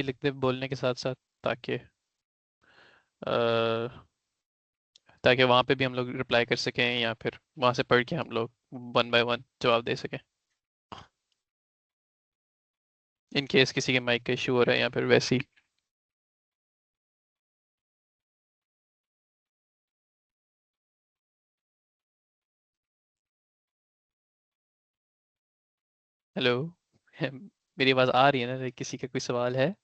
लिखते बोलने के साथ साथ, ताकि अ, ताकि वहाँ पे भी हम लोग रिप्लाई कर सकें या फिर वहाँ से पढ़ के हम लोग वन बाय वन जवाब दे सकें, इन केस किसी के माइक का इशू हो रहा है या फिर वैसे ही। हेलो। मेरी आवाज़ आ रही है ना? किसी का कोई सवाल है?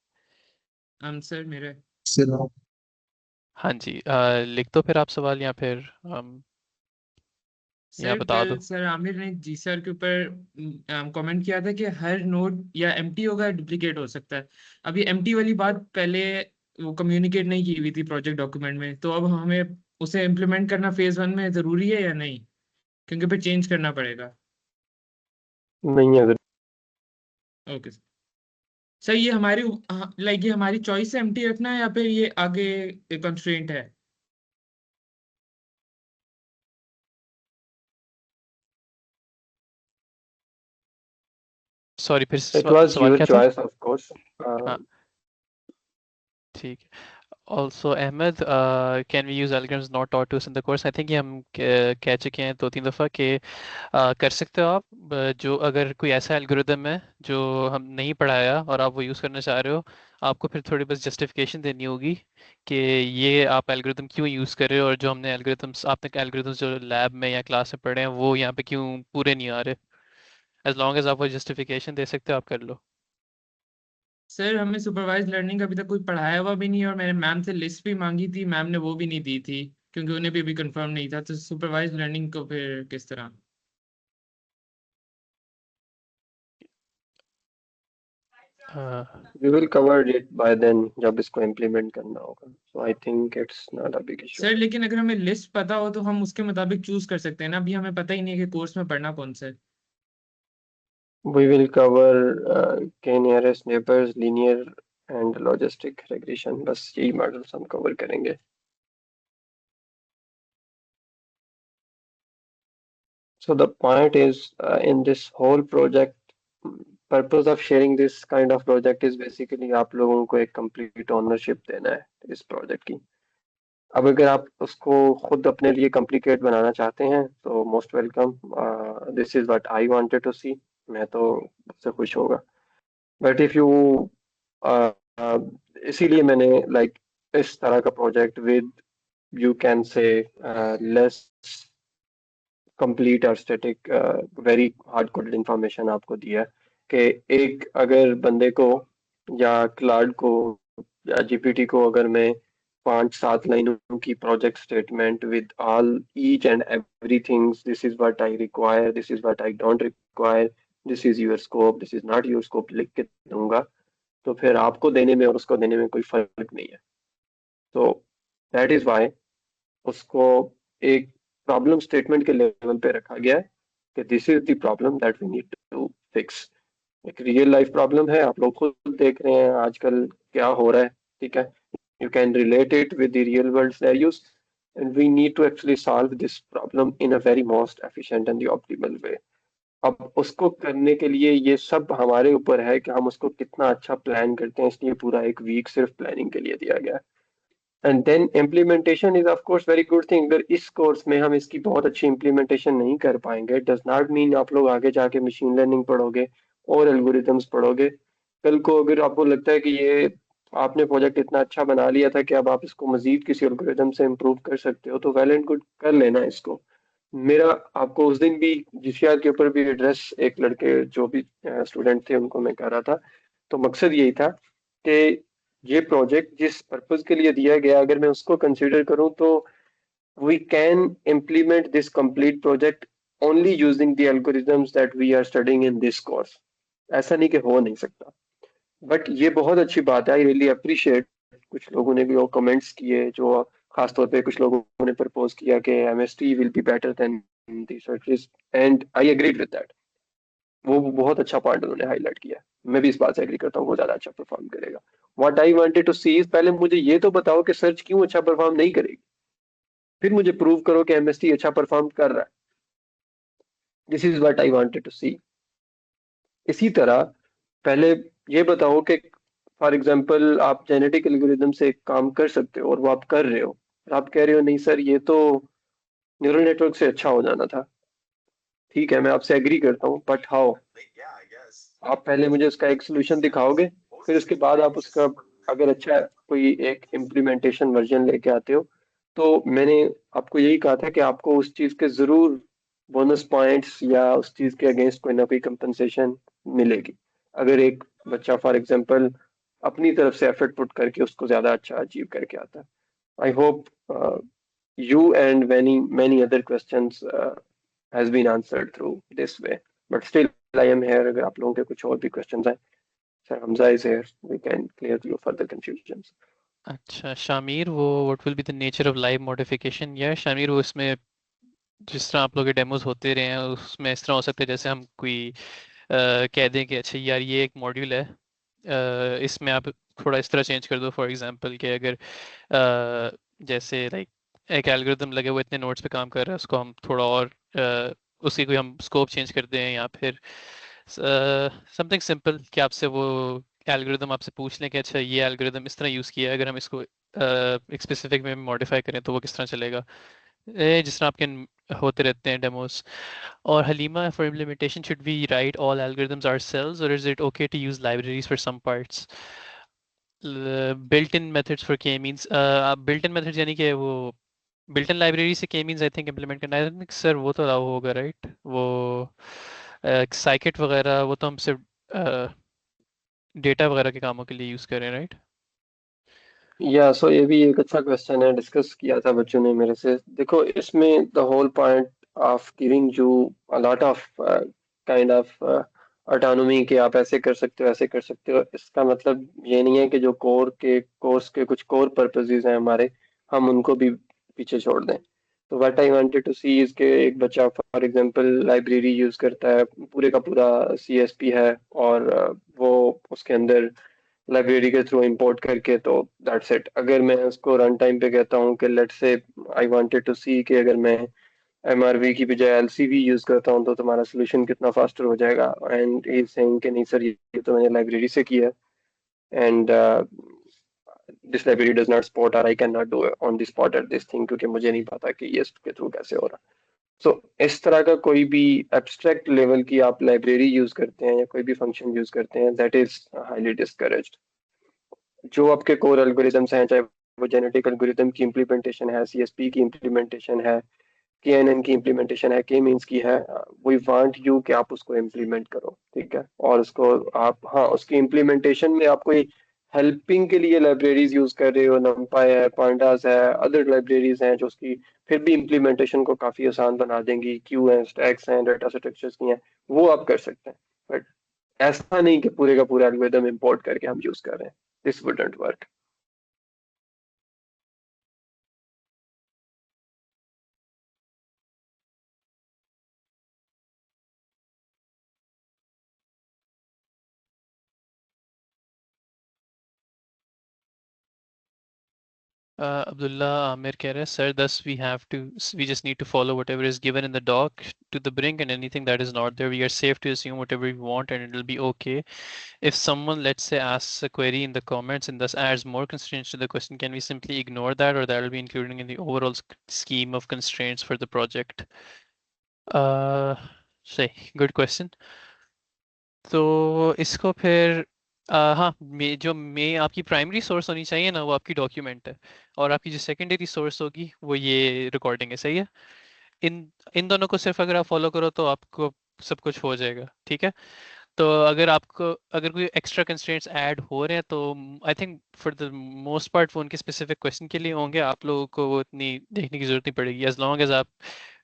आंसर मेरे सिर्फ हाँ जी, लिख दो फिर आप सवाल, या फिर या सर बता कल दो। सर आमिर ने जी सर के ऊपर कमेंट किया था कि हर नोड या एम्प्टी होगा, डुप्लीकेट हो सकता है। अब ये एम्प्टी वाली बात पहले वो कम्युनिकेट नहीं की हुई थी प्रोजेक्ट डॉक्यूमेंट में, तो अब हमें उसे इम्प्लीमेंट करना फेज 1 में जरूरी है या नहीं, क्योंकि फिर चेंज करना पड़ेगा। नहीं है अगर ओके सर। सर ये हमारी लाइक ये हमारी चॉइस है एम्प्टी रखना है या फिर ये आगे कंस्ट्रेंट है? सॉरी, फिर इट वाज सवाल योर क्या था? Choice of course. हाँ, ठीक है। Also Ahmad, can we use algorithms not taught to us in the course? I think ये हम कह चुके हैं 2-3 दफ़ा कि कर सकते हो आप। जो अगर कोई ऐसा एल्गोरिदम है जो हम नहीं पढ़ाया और आप वो यूज़ करना चाह रहे हो, आपको फिर थोड़ी बस जस्टिफिकेशन देनी होगी कि ये आप एल्गोरिदम क्यों यूज़ कर रहे हो, और जो हमने एल्गोरिदम्स आपने एल्गोरिदम्स जो लैब में या क्लास में पढ़े हैं वो यहाँ पे क्यों पूरे नहीं आ रहे। एज लॉन्ग एज आप वो जस्टिफिकेशन दे सकते हो, आप कर लो। सर हमें सुपरवाइज लर्निंग अभी तक कोई पढ़ाया हुआ भी नहीं है, और मैंने मैम से लिस्ट भी मांगी थी, मैम ने वो भी नहीं दी थी, क्योंकि उन्हें भी अभी कंफर्म नहीं था। तो सुपरवाइज लर्निंग को फिर किस तरह? We will cover it by then जब इसको इम्प्लीमेंट करना होगा, so I think it's not a big issue. Sir लेकिन अगर हमें लिस्ट पता हो तो हम उसके मुताबिक चूज कर सकते हैं ना, अभी हमें पता ही नहीं है कि कोर्स में पढ़ना कौन सा है। वी विल कवर के nearest neighbours, linear and logistic regression, बस यही मॉडल्स हम कवर करेंगे। So the point is, in this whole project, purpose of sharing this kind of project is basically आप लोगों को एक complete ownership देना है इस project की। अब अगर आप उसको खुद अपने लिए कॉम्प्लिकेट बनाना चाहते हैं तो most welcome, this is what I wanted to see. मैं तो उससे खुश होगा। बट इफ यू, इसीलिए मैंने लाइक इस तरह का project with, you can say, less complete और static, very hard coded information आपको दिया कि एक अगर बंदे को या क्लाउड को या जीपीटी को अगर मैं 5-7 लाइनों की project statement with all each and everything, this is what I require, this is what I don't require, this is your scope, this is not your scope लिख के दूंगा, तो फिर आपको देने में और उसको देने में कोई फर्क नहीं है। तो दैट इज वाई उसको एक प्रॉब्लम स्टेटमेंट के लेवल पे रखा गया है कि this is the problem that we need to fix. एक रियल लाइफ प्रॉब्लम है, आप लोग खुद देख रहे हैं आजकल क्या हो रहा है, ठीक है। You can relate it with the real world scenarios, and we need to actually solve this problem in a very most efficient and the optimal way. अब उसको करने के लिए ये सब हमारे ऊपर है कि हम उसको कितना अच्छा प्लान करते हैं, इसलिए पूरा एक वीक सिर्फ प्लानिंग के लिए दिया गया है। And then implementation is of course very good thing. अगर इस कोर्स में हम इसकी बहुत अच्छी इम्प्लीमेंटेशन नहीं कर पाएंगे, डज नॉट मीन आप लोग आगे जाके मशीन लर्निंग पढ़ोगे और एल्गोरिथम्स पढ़ोगे। कल को अगर आपको लगता है कि ये आपने प्रोजेक्ट इतना अच्छा बना लिया था कि अब आप इसको मजीद किसी एल्गोरिथम से इम्प्रूव कर सकते हो, तो वेल एंड गुड, कर लेना इसको। मेरा आपको उस दिन भी जीसीआर के ऊपर भी एड्रेस, एक लड़के जो भी स्टूडेंट थे उनको मैं कर रहा था, तो मकसद यही था कि ये प्रोजेक्ट जिस पर्पज के लिए दिया गया, अगर मैं उसको कंसीडर करूं तो we can implement this complete project only using the algorithms that we are studying in this course. ऐसा नहीं कि हो नहीं सकता, बट ये बहुत अच्छी बात है। आई रियली अप्रिशिएट, कुछ लोगों ने भी वो कमेंट्स किए, जो खासतौर पे कुछ लोगों ने प्रपोज किया कि MST will be better than the searches, and I agreed with that. वो बहुत अच्छा पॉइंट उन्होंने हाईलाइट किया, मैं भी इस बात से एग्री करता हूँ, वो ज्यादा अच्छा परफॉर्म करेगा। What I wanted to see is, पहले मुझे ये तो बताओ कि सर्च क्यों अच्छा परफॉर्म नहीं करेगी, फिर मुझे प्रूव करो कि एमएसटी अच्छा परफॉर्म कर रहा है। This is what I wanted to see. इसी तरह पहले ये बताओ कि फॉर एग्जांपल आप जेनेटिक एल्गोरिदम से एक काम कर सकते हो और वो आप कर रहे हो, और आप कह रहे हो नहीं सर ये तो न्यूरल नेटवर्क से अच्छा हो जाना था। ठीक है, मैं आपसे एग्री करता हूँ, बट हाउ? आप पहले मुझे उसका एक सोल्यूशन दिखाओगे, फिर उसके बाद आप उसका अगर अच्छा कोई एक इम्प्लीमेंटेशन वर्जन लेके आते हो। तो मैंने आपको यही कहा था कि आपको उस चीज के जरूर बोनस पॉइंट्स या उस चीज के अगेंस्ट कोई ना कोई कंपनसेशन मिलेगी, अगर एक बच्चा फॉर एग्जांपल अपनी तरफ से एफर्ट पुट करके उसको ज्यादा अच्छा अचीव करके आता है। I hope you and many other questions has been answered through this way, but still I am here अगर आप लोगों के कुछ और भी questions हैं, sir Hamza is here, we can clear your further confusions. अच्छा शामिर, वो what will be the nature of live modification? या शामिर, वो इसमें जिस तरह आप लोग के डेमोज होते रहे हैं उसमें इस तरह हो सकता है जैसे हम कोई कह दें कि अच्छा यार ये एक मॉड्यूल है, इसमें आप थोड़ा इस तरह चेंज कर दो। फॉर एग्जांपल कि अगर जैसे लाइक एक एल्गोरिदम लगे हुए इतने नोड्स पे काम कर रहा है, उसको हम थोड़ा और उसकी कोई हम स्कोप चेंज कर दें, या फिर समथिंग सिंपल कि आपसे वो एल्गोरिदम आपसे पूछ लें कि अच्छा ये एल्गोरिदम इस तरह यूज़ किया है, अगर हम इसको एक स्पेसिफिक में मॉडिफाई करें तो वो किस तरह चलेगा। जिस तरह आपके होते रहते हैं डेमोज। और Halima, for implementation, should we write all algorithms ourselves, or is it okay to use libraries for some parts? Built-in methods for k-means, built-in methods यानी कि वो built-in library से k-means I think implement करना है। I think sir वो तो allow होगा, right? वो scikit वगैरह वो तो हम सिर्फ डेटा वगैरह के कामों के लिए यूज़ करें, राइट? या सो ये भी एक अच्छा क्वेश्चन है, डिस्कस किया था बच्चों ने मेरे से। देखो इसमें the whole point of giving you a lot of kind of autonomy कि आप ऐसे कर सकते हो ऐसे कर सकते हो, इसका मतलब ये नहीं है कि जो कोर्स के कुछ कोर पर्पसेस हैं हमारे, हम उनको भी पीछे छोड़ दें। तो what I wanted to see is के एक बच्चा फॉर एग्जांपल लाइब्रेरी यूज करता है, पूरे का पूरा सीएसपी है, और वो उसके अंदर लाइब्रेरी के थ्रू इंपोर्ट करके, तो दैट्स इट। अगर मैं उसको रन टाइम पे कहता हूँ कि let's say I wanted to सी कि अगर मैं एमआरवी की बजाय एलसीवी यूज करता हूँ तो तुम्हारा सोल्यूशन कितना फास्टर हो जाएगा, एंड ही सेइंग कि नहीं सर ये तो मैंने लाइब्रेरी से किया है, and this library does not support और I can not do on the spot at this thing, क्योंकि मुझे नहीं पता कि ये इसके थ्रू कैसे हो रहा। सो इस तरह का कोई भी एब्स्ट्रैक्ट लेवल की आप लाइब्रेरी यूज करते हैं या कोई भी फंक्शन यूज करते हैं, दैट इज हाईली डिस्करेज्ड। जो आपके कोर एल्गोरिदम्स हैं, चाहे वो जेनेटिक एल्गोरिदम की इम्प्लीमेंटेशन है, सीएसपी की इम्प्लीमेंटेशन है, केएनएन की इम्प्लीमेंटेशन है, के मीन्स की है, वी वांट यू कि आप उसको इम्प्लीमेंट करो, ठीक है। और उसको आप, हाँ, उसकी इम्प्लीमेंटेशन में आप कोई हेल्पिंग के लिए लाइब्रेरीज यूज कर रहे हो, नमपाई है, पांडास है, अदर लाइब्रेरीज हैं जो उसकी फिर भी इम्प्लीमेंटेशन को काफी आसान बना देंगी, क्यू हैं, स्टैक्स हैं, डाटा स्ट्रक्चर्स की हैं, वो आप कर सकते हैं। बट ऐसा नहीं कि पूरे का पूरा एल्गोरिदम इंपोर्ट करके हम यूज कर रहे हैं, this wouldn't work. Abdullah Amir कह रहे हैं sir, thus we just need to follow whatever is given in the doc to the brink, and anything that is not there we are safe to assume whatever we want and it'll be okay. If someone, let's say, asks a query in the comments and thus adds more constraints to the question, can we simply ignore that, or that will be included in the overall scheme of constraints for the project? uh say good question. तो इसको फिर हाँ, जो आपकी primary source होनी चाहिए ना, वो आपकी डॉक्यूमेंट है, और आपकी जो सेकेंडरी सोर्स होगी वो ये रिकॉर्डिंग है, सही है। इन इन दोनों को सिर्फ अगर आप फॉलो करो तो आपको सब कुछ हो जाएगा, ठीक है। तो अगर कोई एक्स्ट्रा कंस्ट्रेंट्स ऐड हो रहे हैं तो I think for the most part वो उनके स्पेसिफिक क्वेश्चन के लिए होंगे, आप लोगों को वो इतनी देखने की जरूरत नहीं पड़ेगी, एज लॉन्ग एज आप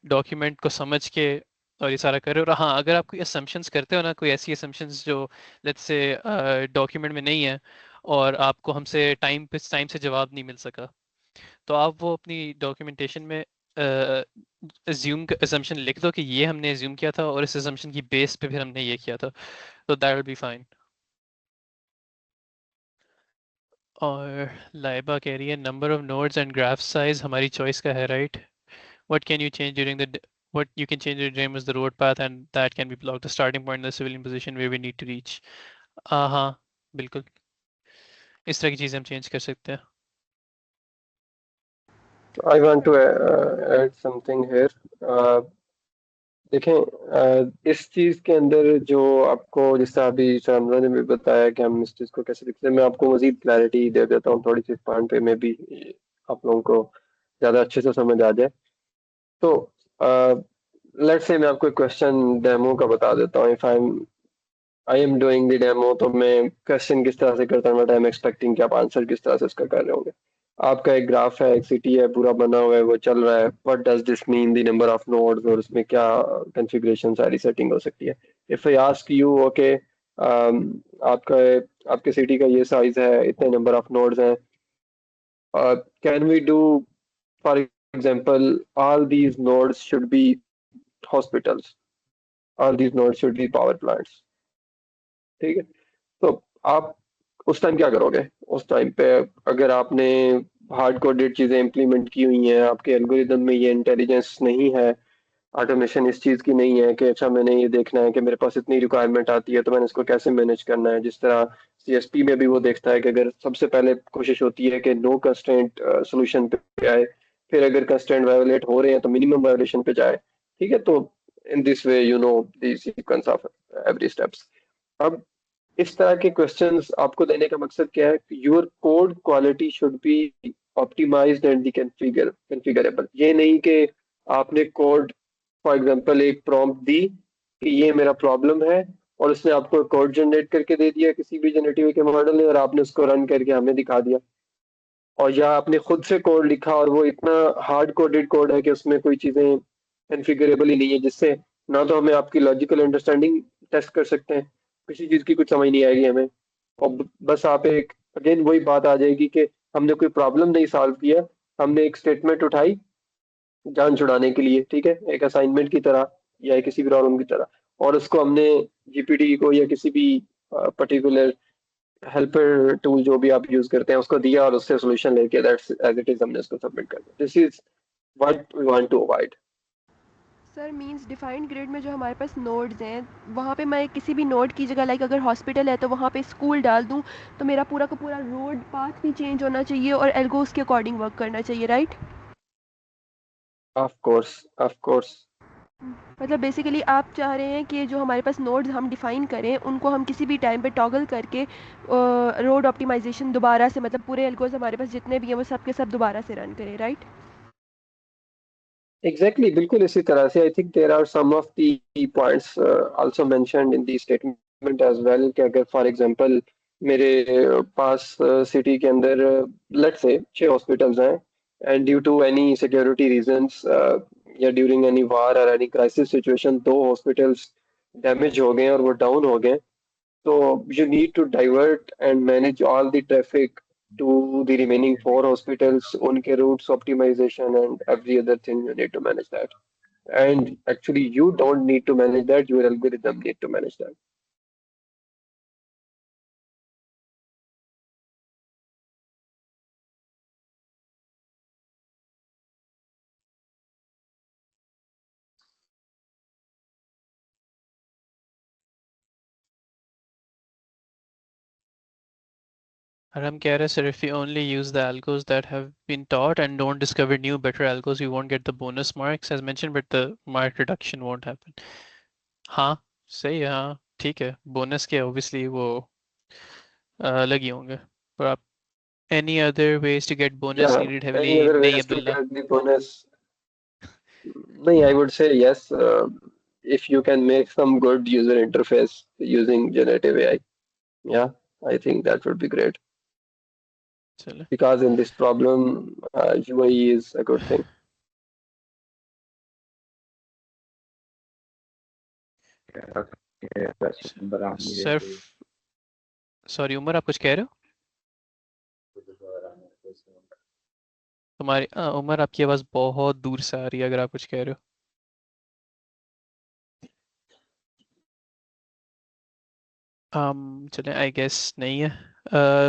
डॉक्यूमेंट को समझ के और ये सारा कर रहे हो। और हाँ, अगर आप कोई असम्पशंस करते हो ना, कोई ऐसी असम्पशंस जो लेट्स से डॉक्यूमेंट में नहीं है और आपको हमसे टाइम से जवाब नहीं मिल सका, तो आप वो अपनी डॉक्यूमेंटेशन में अज्यूम असम्पशन लिख दो कि ये हमने अज्यूम किया था और इस असम्पशन की बेस पे फिर हमने ये किया था, तो दैट विल बी फाइन। और लाइबा कह रही है number of nodes and graph size हमारी चॉइस का है, right? What can you change during what you can change during is the road path, and that can be blocked the starting point in the civilian position where we need to reach. हाँ बिल्कुल। इस तरह की चीज़ें हम change कर सकते हैं। I want to add something here. देखें, इस चीज के अंदर जो आपको, जिस तरह अभी सरांद्रा ने भी बताया कि हम इस चीज को कैसे लिखते हैं, मैं आपको मजीद क्लैरिटी दे देता हूँ थोड़ी सी पॉइंट पे, में भी आप लोगों को ज्यादा अच्छे से समझ आ जाए। तो लेट्स से मैं आपको एक क्वेश्चन डेमो का बता देता हूँ। If I am doing the demo, तो मैं क्वेश्चन किस तरह से करता हूँ, आई एम एक्सपेक्टिंग कि आप आंसर किस तरह से इसका कर रहे होंगे। आपका एक ग्राफ है, एक सिटी है, पूरा बना हुआ है, वो चल रहा है। What does this mean, the number of nodes, और उसमें क्या कॉन्फ़िगरेशन सारी सेटिंग हो सकती है। If I ask you, okay, आपका आपके सिटी का ये साइज है, इतने नंबर ऑफ नोड्स हैं, can we do, for example, all these nodes should be hospitals, all these nodes should be power plants, ठीक है। तो आप उस टाइम क्या करोगे? उस टाइम पे अगर आपने हार्ड कोडेड चीजें इंप्लीमेंट की हुई हैं, आपके एल्गोरिदम में ये इंटेलिजेंस नहीं है, ऑटोमेशन इस चीज की नहीं है कि अच्छा मैंने ये देखना है कि मेरे पास इतनी रिक्वायरमेंट आती है तो मैंने इसको कैसे मैनेज करना है। जिस तरह सीएसपी में भी वो देखता है कि अगर सबसे पहले कोशिश होती है कि नो कंस्ट्रेंट सोल्यूशन पे आए, फिर अगर कंस्ट्रेंट वायोलेट हो रहे हैं तो मिनिमम वायोलेशन पे जाए, ठीक है। तो in this way you know the sequence of every steps. अब इस तरह के क्वेश्चंस आपको देने का मकसद क्या है? Your code quality should be optimized and the configurable. ये नहीं कि आपने कोड, फॉर एग्जांपल, एक प्रॉम्प्ट दी कि ये मेरा प्रॉब्लम है, और उसने आपको कोड जनरेट करके दे दिया किसी भी जनरेटिव के मॉडल ने, और आपने उसको रन करके हमें दिखा दिया। और या आपने खुद से कोड लिखा और वो इतना हार्ड कोडेड कोड है कि उसमें कोई चीजें कॉन्फ़िगरेबल ही नहीं है, जिससे ना तो हमें आपकी लॉजिकल अंडरस्टैंडिंग टेस्ट कर सकते हैं, किसी चीज की कुछ समझ नहीं आएगी हमें। और बस आप एक, अगेन वही बात आ जाएगी कि हमने कोई प्रॉब्लम नहीं सॉल्व किया, हमने एक स्टेटमेंट उठाई जान छुड़ाने के लिए, ठीक है, एक असाइनमेंट की तरह या किसी भी प्रॉब्लम की तरह, और उसको हमने जीपीटी को या किसी भी पर्टिकुलर हेल्पर टूल जो भी आप यूज करते हैं उसको दिया, और उससे सॉल्यूशन लेके दैट्स एज इट इज हमने उसको सबमिट कर दिया। This is what we want to avoid. Sir means defined grid में जो हमारे पास नोड्स हैं, वहाँ पे मैं किसी भी नोड की जगह, लाइक अगर हॉस्पिटल है तो वहाँ पे स्कूल डाल दूँ, तो मेरा पूरा का पूरा रोड पाथ भी चेंज होना चाहिए और एल्गोस के अकॉर्डिंग वर्क करना चाहिए, right? Of course, of course. मतलब बेसिकली आप चाह रहे हैं कि जो हमारे पास नोड्स हम डिफ़ाइन करें उनको हम किसी भी टाइम पे टॉगल करके रोड ऑप्टिमाइजेशन दोबारा से, मतलब पूरे एल्गोस हमारे पास जितने भी हैं वो सब के सब दोबारा से रन करें, राइट? एग्जैक्टली, बिल्कुल इसी तरह से। I think there are some of the points also mentioned in the statement as well, कि अगर फॉर एग्जांपल मेरे पास सिटी के अंदर लेट्स से 6 हॉस्पिटल्स हैं, and due to any security reasons या ड्यूरिंग एनी वार और any crisis situation 2 hospitals damage हो गए और वो डाउन हो गए, so you need to divert and manage all the traffic to the remaining 4 hospitals, unke routes optimization and every other thing you need to manage that. And actually you don't need to manage that, your algorithm need to manage that. और हम कह रहे हैं sir, if you only use the algos that have been taught and don't discover new better algos, you won't get the bonus marks as mentioned, but the mark reduction won't happen. हाँ, सही है, हाँ ठीक है, bonus के obviously वो अलग ही होंगे, पर आप any other ways to get bonus Yeah, needed any heavily? other नहीं ways to Abdullah. get the bonus? No, I would say yes. If you can make some good user interface using generative AI, yeah, I think that would be great. चलो Because in this problem, UAE is a good thing. Sir, sorry Umar, आप कुछ कह रहे हो? तुम्हारी उमर, आपकी आवाज़ बहुत दूर से आ रही है, अगर आप कुछ कह रहे हो। चलें, आई गेस नहीं है।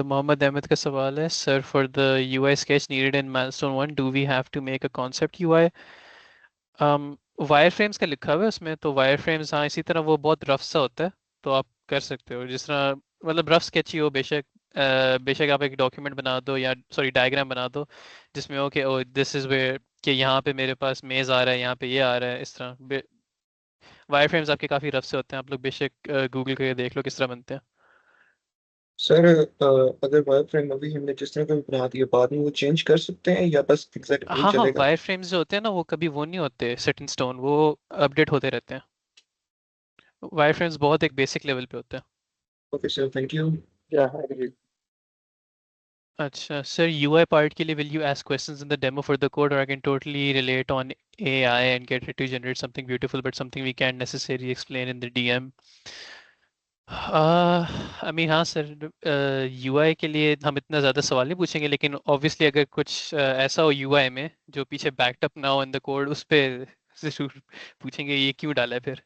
मोहम्मद अहमद का सवाल है, sir for the UI sketch needed in milestone 1, do we have to make a concept UI? Wireframes का लिखा हुआ है उसमें, तो वायर फ्रेम्स, हाँ इसी तरह वो बहुत रफ सा होता है, तो आप कर सकते हो जिस तरह, मतलब रफ स्केच ही हो बेशक, बेशक आप एक डॉक्यूमेंट बना दो या सॉरी डायग्राम बना दो जिसमें हो कि ओ दिस इज़ वेयर कि यहाँ पे मेरे पास मेज़ आ रहा है, यहाँ पे ये आ रहा है, इस तरह वायर फ्रेम्स आपके काफ़ी रफ से होते हैं, आप लोग बेशक गूगल करके देख लो किस तरह बनते हैं। सर अगर वायर फ्रेम अभी हमने जिस तरह का भी बना दिया बाद में वो चेंज कर सकते हैं या बस एग्जैक्ट वही हाँ हाँ, चलेगा? वायर फ्रेम्स जो होते हैं ना वो कभी वो नहीं होते सेट इन स्टोन, वो अपडेट होते रहते हैं। वायर फ्रेम्स बहुत एक बेसिक लेवल पे होते हैं। Okay sir, thank you. Yeah, I agree. अच्छा सर, यूआई पार्ट के लिए will you ask questions in the demo for the code, or I can totally relate on AI and get it to generate something beautiful but something we can't necessarily explain in the DM? I mean हाँ sir, UI के लिए हम इतना ज़्यादा सवाल नहीं पूछेंगे, लेकिन ऑब्वियसली अगर कुछ ऐसा हो यूआई में जो पीछे बैकअप ना हो इन द कोड, उस पे जरूर पूछेंगे ये क्यों डाला है फिर।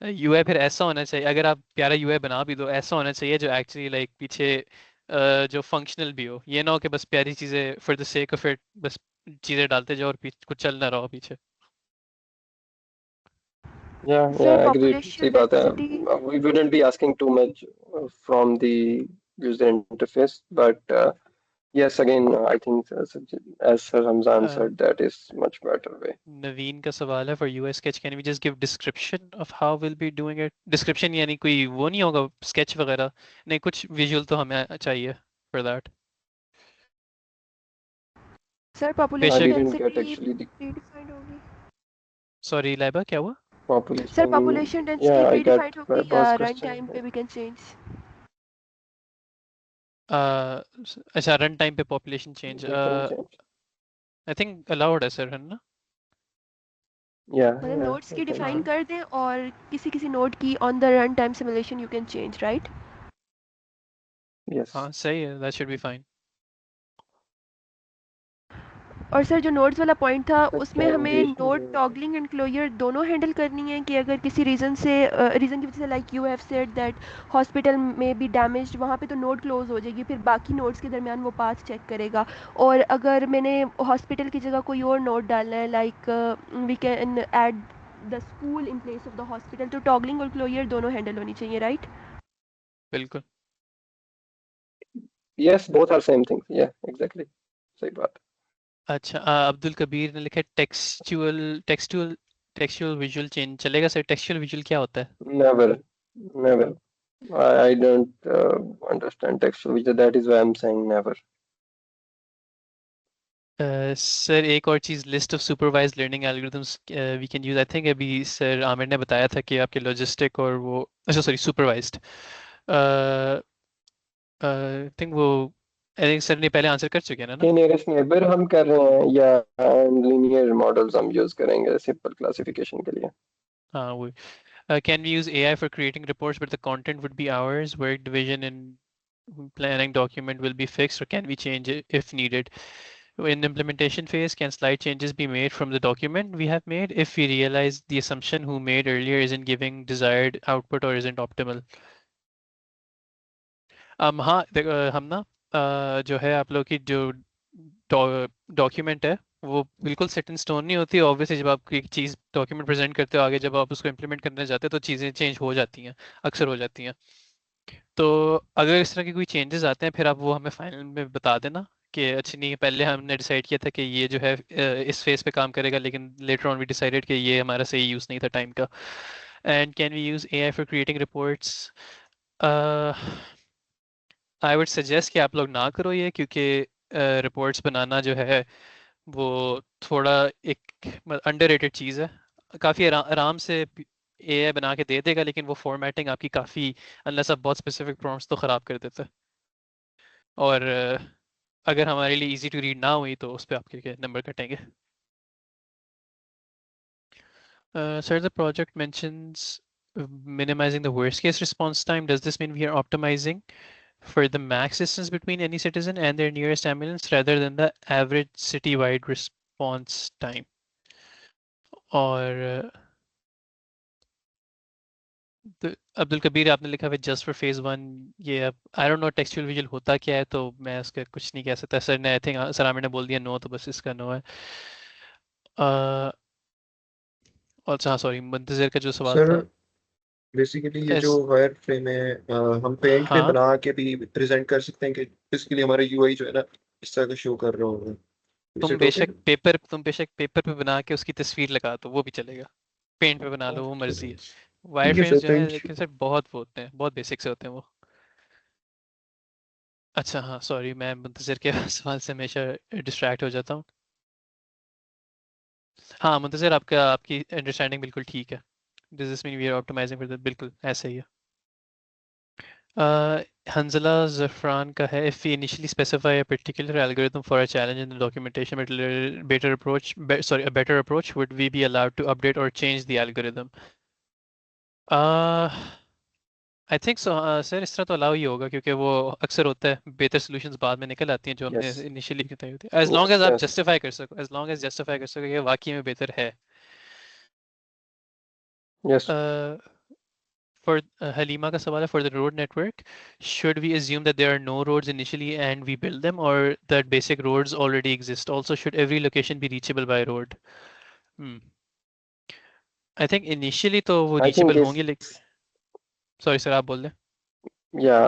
यूआई फिर ऐसा होना चाहिए, अगर आप प्यारा यूआई बना भी दो ऐसा होना चाहिए जो एक्चुअली लाइक पीछे जो फंक्शनल भी हो, ये ना हो कि बस प्यारी चीज़ें for the sake of it बस चीज़ें डालते जाओ और कुछ चल ना रहा हो पीछे। Yeah, sir yeah, agreed. Population सही बात है. Density We wouldn't be asking too much from the user interface, but yes, again, I think as Sir Ramzan said, that is much better way. Naveen का सवाल है, for UI sketch can we just give description of how will be doing it? Description यानी कोई वो नहीं होगा sketch वगैरह, नहीं कुछ विजुअल तो हमें चाहिए for that. Sir I population बेशक। didn't get density actually the predefined होगी? सॉरी लाइबा क्या हुआ? Sir population. Population Yeah, density I got predefined होगी या Laba's रन question. टाइम पे वी कैन चेंज? अच्छा, रन टाइम पे population change We can change. I think allowed है sir, है ना? Yeah, मतलब yeah, नोड्स we की can डिफाइन change. कर दें और किसी किसी नोड की on the run time simulation you can change, right? Yes. हाँ सही है, दैट शुड बी फाइन। और सर जो नोड्स वाला पॉइंट था That उसमें can हमें be. Node toggling and closure दोनों हैंडल करनी है कि अगर किसी रीज़न की वजह से like you have said that hospital में बी डैमेज्ड, वहाँ पे तो नोड क्लोज हो जाएगी, फिर बाकी नोड्स के दरमियान वो पाथ चेक करेगा। और अगर मैंने हॉस्पिटल की जगह कोई और नोड डालना है like we can add the school in place of the hospital, तो टॉगलिंग और क्लोजर दोनों हैंडल होनी चाहिए, राइट? बिल्कुल। Yes, both are same things. Yeah, exactly. सही बात. अच्छा, अब्दुल कबीर ने लिखा है textual textual textual visual change चलेगा सर? टेक्सचुअल विजुअल क्या होता है? Never, never. I don't understand textual which that is why I'm saying never. Sir एक और चीज़, list of supervised learning algorithms we can use. I think अभी sir Aamir ने बताया था कि आपके लॉजिस्टिक और वो, अच्छा सॉरी सुपरवाइज्ड, आई थिंक वो, आई थिंक सर ने पहले आंसर कर चुके हैं ना? के नियरेस्ट नेबर हम कर रहे हैं या लीनियर मॉडल्स हम यूज करेंगे सिंपल क्लासिफिकेशन के लिए. हाँ वो, can we use AI for creating reports but the content would be ours? Work division and planning document will be fixed, or can we change it if needed? In the implementation phase, can slight changes be made from the document we have made if we realize the assumption who made earlier isn't giving desired output or isn't optimal? हाँ हम ना जो है आप लोग की जो document है वो बिल्कुल सेट इन स्टोन नहीं होती। ऑब्वियसली जब आप एक चीज़ डॉक्यूमेंट प्रेजेंट करते हो आगे, जब आप उसको इम्प्लीमेंट करने जाते हो तो चीज़ें चेंज हो जाती हैं, अक्सर हो जाती हैं। तो अगर इस तरह के कोई चेंजेस आते हैं फिर आप वो हमें फाइनल में बता देना कि अच्छा नहीं, पहले हमने डिसाइड किया था कि ये जो है इस फेस पे काम करेगा, लेकिन लेटर ऑन वी डिसाइडेड कि ये हमारा सही यूज़ नहीं था टाइम का। And can we use AI for creating reports? I would suggest कि आप लोग ना करो ये, क्योंकि रिपोर्ट्स बनाना जो है वो थोड़ा एक अंडररेटेड चीज़ है। काफ़ी आराम से एआई बना के दे देगा, लेकिन वो फॉर्मेटिंग आपकी काफ़ी, अनलेस आप बहुत स्पेसिफिक प्रॉम्प्ट्स तो ख़राब कर देता है। और अगर हमारे लिए इजी टू रीड ना हुई तो उस पर आपके नंबर कटेंगे। Sir, the project mentions minimizing the worst case response time. Does this mean we are optimizing for the max distance between any citizen and their nearest ambulance rather than the average citywide response time? और अब्दुल कबीर आपने लिखा है just for phase one. ये अब I don't know textual visual होता क्या है, तो मैं उसका कुछ नहीं कह सकता। सर ने आई थिंक सर आमिर ने बोल दिया नो, तो बस इसका नो है। अच्छा हाँ सॉरी, मुंतजर का जो सवाल सर था। बेसिकली ये जो इस वायर फ्रेम है हम पेंट पे हाँ, बना के भी प्रेजेंट कर सकते हैं कि बेसिकली हमारा यूआई जो है ना इस तरह का शो कर रहा होगा। Is it okay? तुम बेशक पेपर पे बना के उसकी तस्वीर लगा दो, वो भी चलेगा। पेंट पे बना लो, वो मर्जी है। वायर ठीक है फ्रेम्स सर, जो है थैंक लेकिन यू। सर बहुत वो होते हैं, बहुत बेसिक से होते हैं वो। अच्छा हाँ, सॉरी, मैं मुंतज़िर के सवाल से हमेशा डिस्ट्रैक्ट हो जाता हूँ। हाँ मुंतज़िर, आपकी अंडरस्टैंडिंग बिल्कुल ठीक है। This is mean we are optimizing for that, बिल्कुल ऐसा ही है। हंजला ज़फ़रान का है, if we initially specify a particular algorithm for a challenge in the documentation, but a better approach, would we be allowed to update or change the algorithm? I think so sir, इस तरह तो allow ही होगा, क्योंकि वो अक्सर होता है बेहतर सॉल्यूशंस बाद में निकल आती हैं जो हमने यस इनिशियली बताई होती है, एज लॉन्ग एज यस आप यस जस्टिफाई कर सको, एज लॉन्ग एज जस्टिफाई कर सको कि वाकई में बेहतर है। यस For Halima का सवाल है, for the road network, should we assume that there are no roads initially and we build them, or that basic roads already exist? Also, should every location be reachable by road? Hmm. I think initially तो वो I think reachable this होंगी, लेकिन sorry sir, आप बोल रहे हैं। या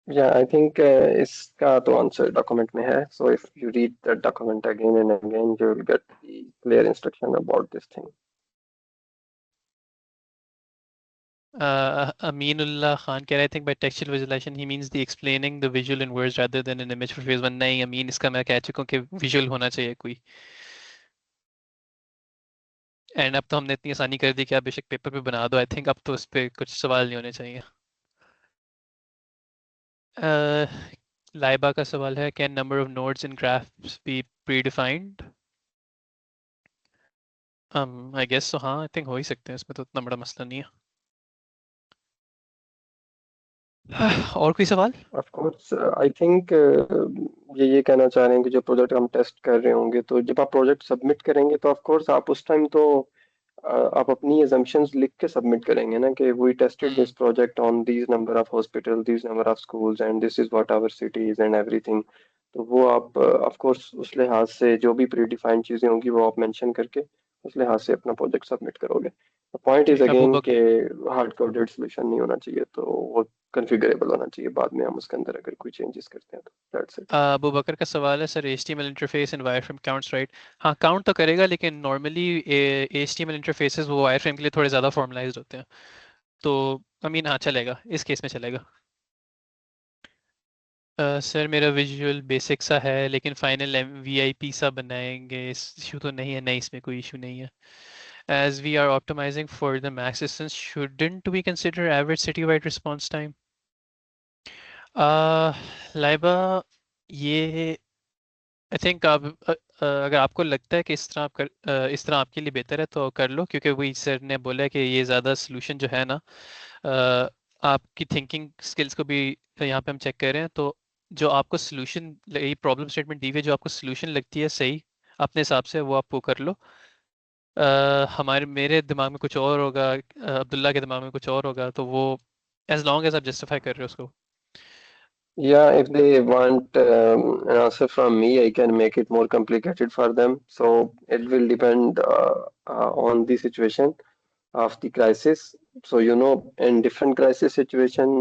या आई थिंक इसका तो आंसर डॉक्यूमेंट में है, so if you read the document again and again you will get the clear instruction about this thing. Aminullah Khan कह रहे, I think by textual visualization he means the explaining the visual in words rather than an image for phase one। नहीं अमीन, इसका मैं कह चुका हूँ कि visual होना चाहिए कोई। एंड अब तो हमने इतनी आसानी कर दी कि आप बेशक पेपर पे बना दो, आई थिंक अब तो उस पर कुछ सवाल नहीं होने चाहिए। लाइबा का सवाल है, can number of nodes in graphs be predefined? I guess so, हाँ आई थिंक हो ही सकते हैं, इसमें तो इतना बड़ा मसला नहीं है। और कोई सवाल? ऑफ कोर्स आई थिंक ये कहना चाह रहे हैं कि जो प्रोजेक्ट हम टेस्ट कर रहे होंगे, तो जब आप प्रोजेक्ट सबमिट करेंगे तो ऑफ कोर्स आप उस टाइम तो आप अपनी assumptions लिख के सबमिट करेंगे ना कि we tested this hmm, project on these number of hospitals, these number of schools and this is what our city is and everything। तो वो आप ऑफ कोर्स उस लिहाज से जो भी प्री डिफाइंड चीज़ें होंगी वो आप मेंशन करके उस लिहाज से अपना प्रोजेक्ट सबमिट करोगे। पॉइंट इज अबू अगेन बकर के हार्ड कोडेड सोल्यूशन नहीं होना चाहिए, तो वो कॉन्फ़िगरेबल होना चाहिए, बाद में हम उसके अंदर अगर कोई चेंजेस करते हैं तो दैट्स इट। अबू बकर का सवाल है, सर HTML इंटरफेस इन वायरफ्रेम काउंट्स राइट? हाँ काउंट तो करेगा, लेकिन नॉर्मली HTML इंटरफेसेस वो वायरफ्रेम के लिए थोड़े ज़्यादा फॉर्मलाइज्ड होते हैं, तो आई मीन हाँ चलेगा, इस केस में चलेगा। सर मेरा विजुअल बेसिक सा है, लेकिन फाइनल VIP सा बनाएंगे, इशू तो नहीं है? नहीं, इसमें कोई इशू नहीं है। As we are optimizing for the max distance, shouldn't we consider average citywide response time? Laiba, ये आई थिंक आप अगर आपको लगता है कि इस तरह इस तरह आपके लिए बेहतर है तो कर लो, क्योंकि वही सर ने बोला है कि ये ज़्यादा सोल्यूशन जो है ना, आपकी थिंकिंग स्किल्स को भी यहाँ पे हम चेक कर रहे हैं, तो जो आपको सोल्यूशन, ये प्रॉब्लम स्टेटमेंट दी हुई है, जो आपको सोल्यूशन लगती है सही अपने हिसाब से, वो आप वो कर लो। मेरे दिमाग में कुछ और होगा, अब्दुल्ला के दिमाग में कुछ और होगा, तो वो एज लॉन्ग एज आप जस्टिफाई कर रहे हो उसको। Yeah, if they want an answer from me, I can make it more complicated for them. So it will depend on the situation of the crisis. So, you know, in different crisis situation,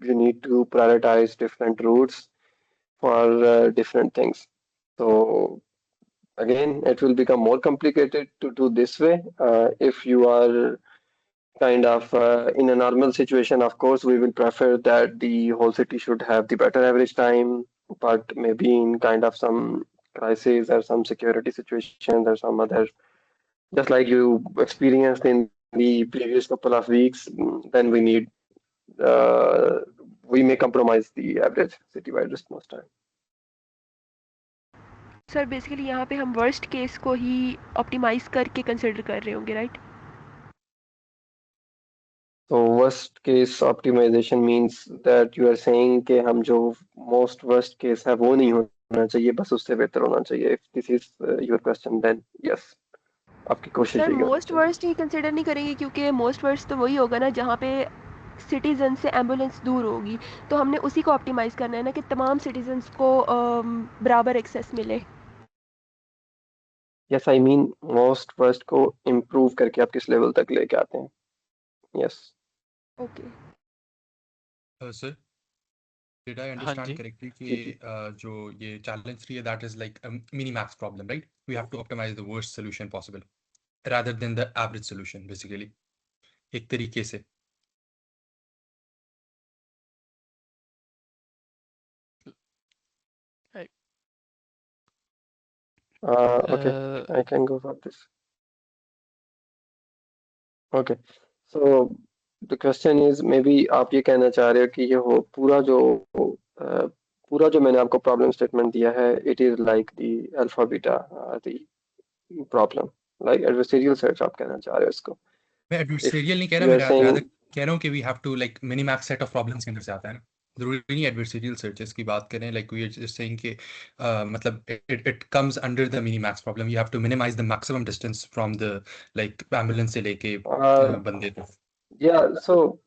you need to prioritize different routes for different things. So again, it will become more complicated to do this way. If you are kind of in a normal situation, of course we will prefer that the whole city should have the better average time, but maybe in kind of some crisis or some security situations or some other, just like you experienced in the previous couple of weeks, then uh, we may compromise the average citywide response time। Sir basically यहाँ पे हम worst case को ही optimise करके consider कर रहे होंगे, right? तो worst case optimization means that you are saying कि हम जो most worst case है वो नहीं होना चाहिए, बस उससे बेहतर होना चाहिए। If this is your question, then yes, आपकी कोशिश सर यही होनी मोस्ट चाहिए। वर्स्ट ही कंसिडर नहीं करेंगे, क्योंकि मोस्ट वर्स्ट तो वही होगा ना जहाँ पे सिटीजन से एम्बुलेंस दूर होगी, तो हमने उसी को ऑप्टिमाइज़ करना है ना कि तमाम सिटीजन्स को बराबर एक्सेस मिले। Yes, I mean most worst को improve करके आप किस लेवल तक लेके आते हैं। Yes. Okay sir, did I हाँ understand जी correctly कि जी जी जो ये challenge 3 है, that is like a mini-max problem, right? We have to optimize the worst solution possible rather than the average solution, basically. एक तरीके से. Okay, a, I can go for this. Okay, so the question is maybe आप ये कहना चाह रहे हो कि ये हो पूरा जो मैंने आपको प्रॉब्लम स्टेटमेंट दिया है, it is like the alpha beta the problem, like adversarial search आप कहना चाह रहे हो इसको. मैं If adversarial नहीं कह रहा, you मैं are saying rather कह रहा हूँ कि we have to like mini-max set of problems के अंदर से आता है ना. जरूरी नहीं adversarial searches की बात करें, like we are just saying कि मतलब it comes under the mini-max problem. You have to minimize the maximum distance from the like ambulance से लेके बंदे तक. yeah, so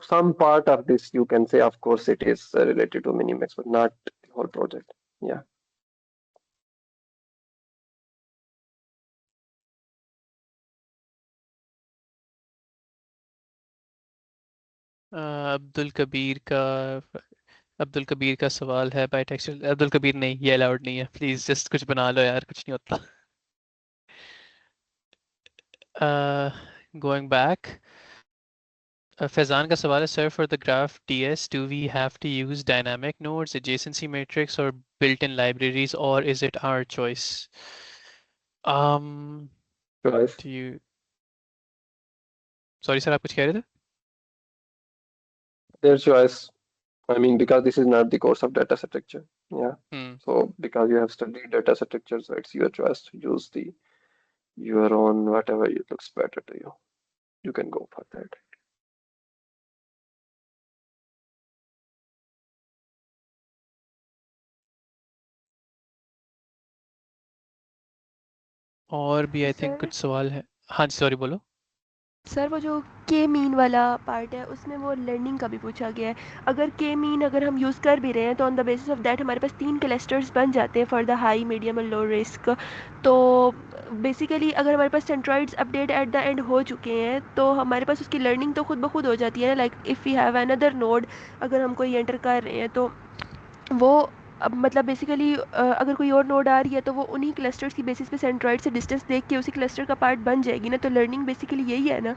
some part of this you can say, of course, it is related to Minimax, but not the whole project. Yeah. Abdul Kabir का सवाल है bye text. Abdul Kabir नहीं, ये allowed नहीं है. प्लीज जस्ट कुछ बना लो यार, कुछ नहीं होता. गोइंग बैक, फैज़ान का सवाल है sir, for the graph TS do we have to use dynamic nodes, adjacency matrix और बिल्ट इन लाइब्रेरीज, और is it our choice? Choice. Do you, sorry sir, आप कुछ कह रहे थे? Their choice. I mean, because this is not the course of data structure. Yeah. So because you have studied data structure, so it's your choice to use the your own whatever it looks better to you. You can go for that. और भी I think sir कुछ सवाल है. हाँ जी, sorry, बोलो. Sir वो जो के मीन वाला पार्ट है उसमें वो लर्निंग का भी पूछा गया है. अगर के मीन अगर हम यूज़ कर भी रहे हैं तो on the basis of that हमारे पास 3 क्लस्टर्स बन जाते हैं फॉर द हाई मीडियम और लो रिस्क. तो बेसिकली अगर हमारे पास centroids update at the end हो चुके हैं तो हमारे पास उसकी लर्निंग तो खुद ब खुद हो जाती है ना. Like if we have another node, अगर हम कोई एंटर कर रहे हैं तो वो अब मतलब बेसिकली अगर कोई और नोड आ रही है तो वो उन्हीं क्लस्टर्स की बेसिस पे सेंट्रॉइड से डिस्टेंस देख के उसी क्लस्टर का पार्ट बन जाएगी ना. तो लर्निंग बेसिकली यही है ना.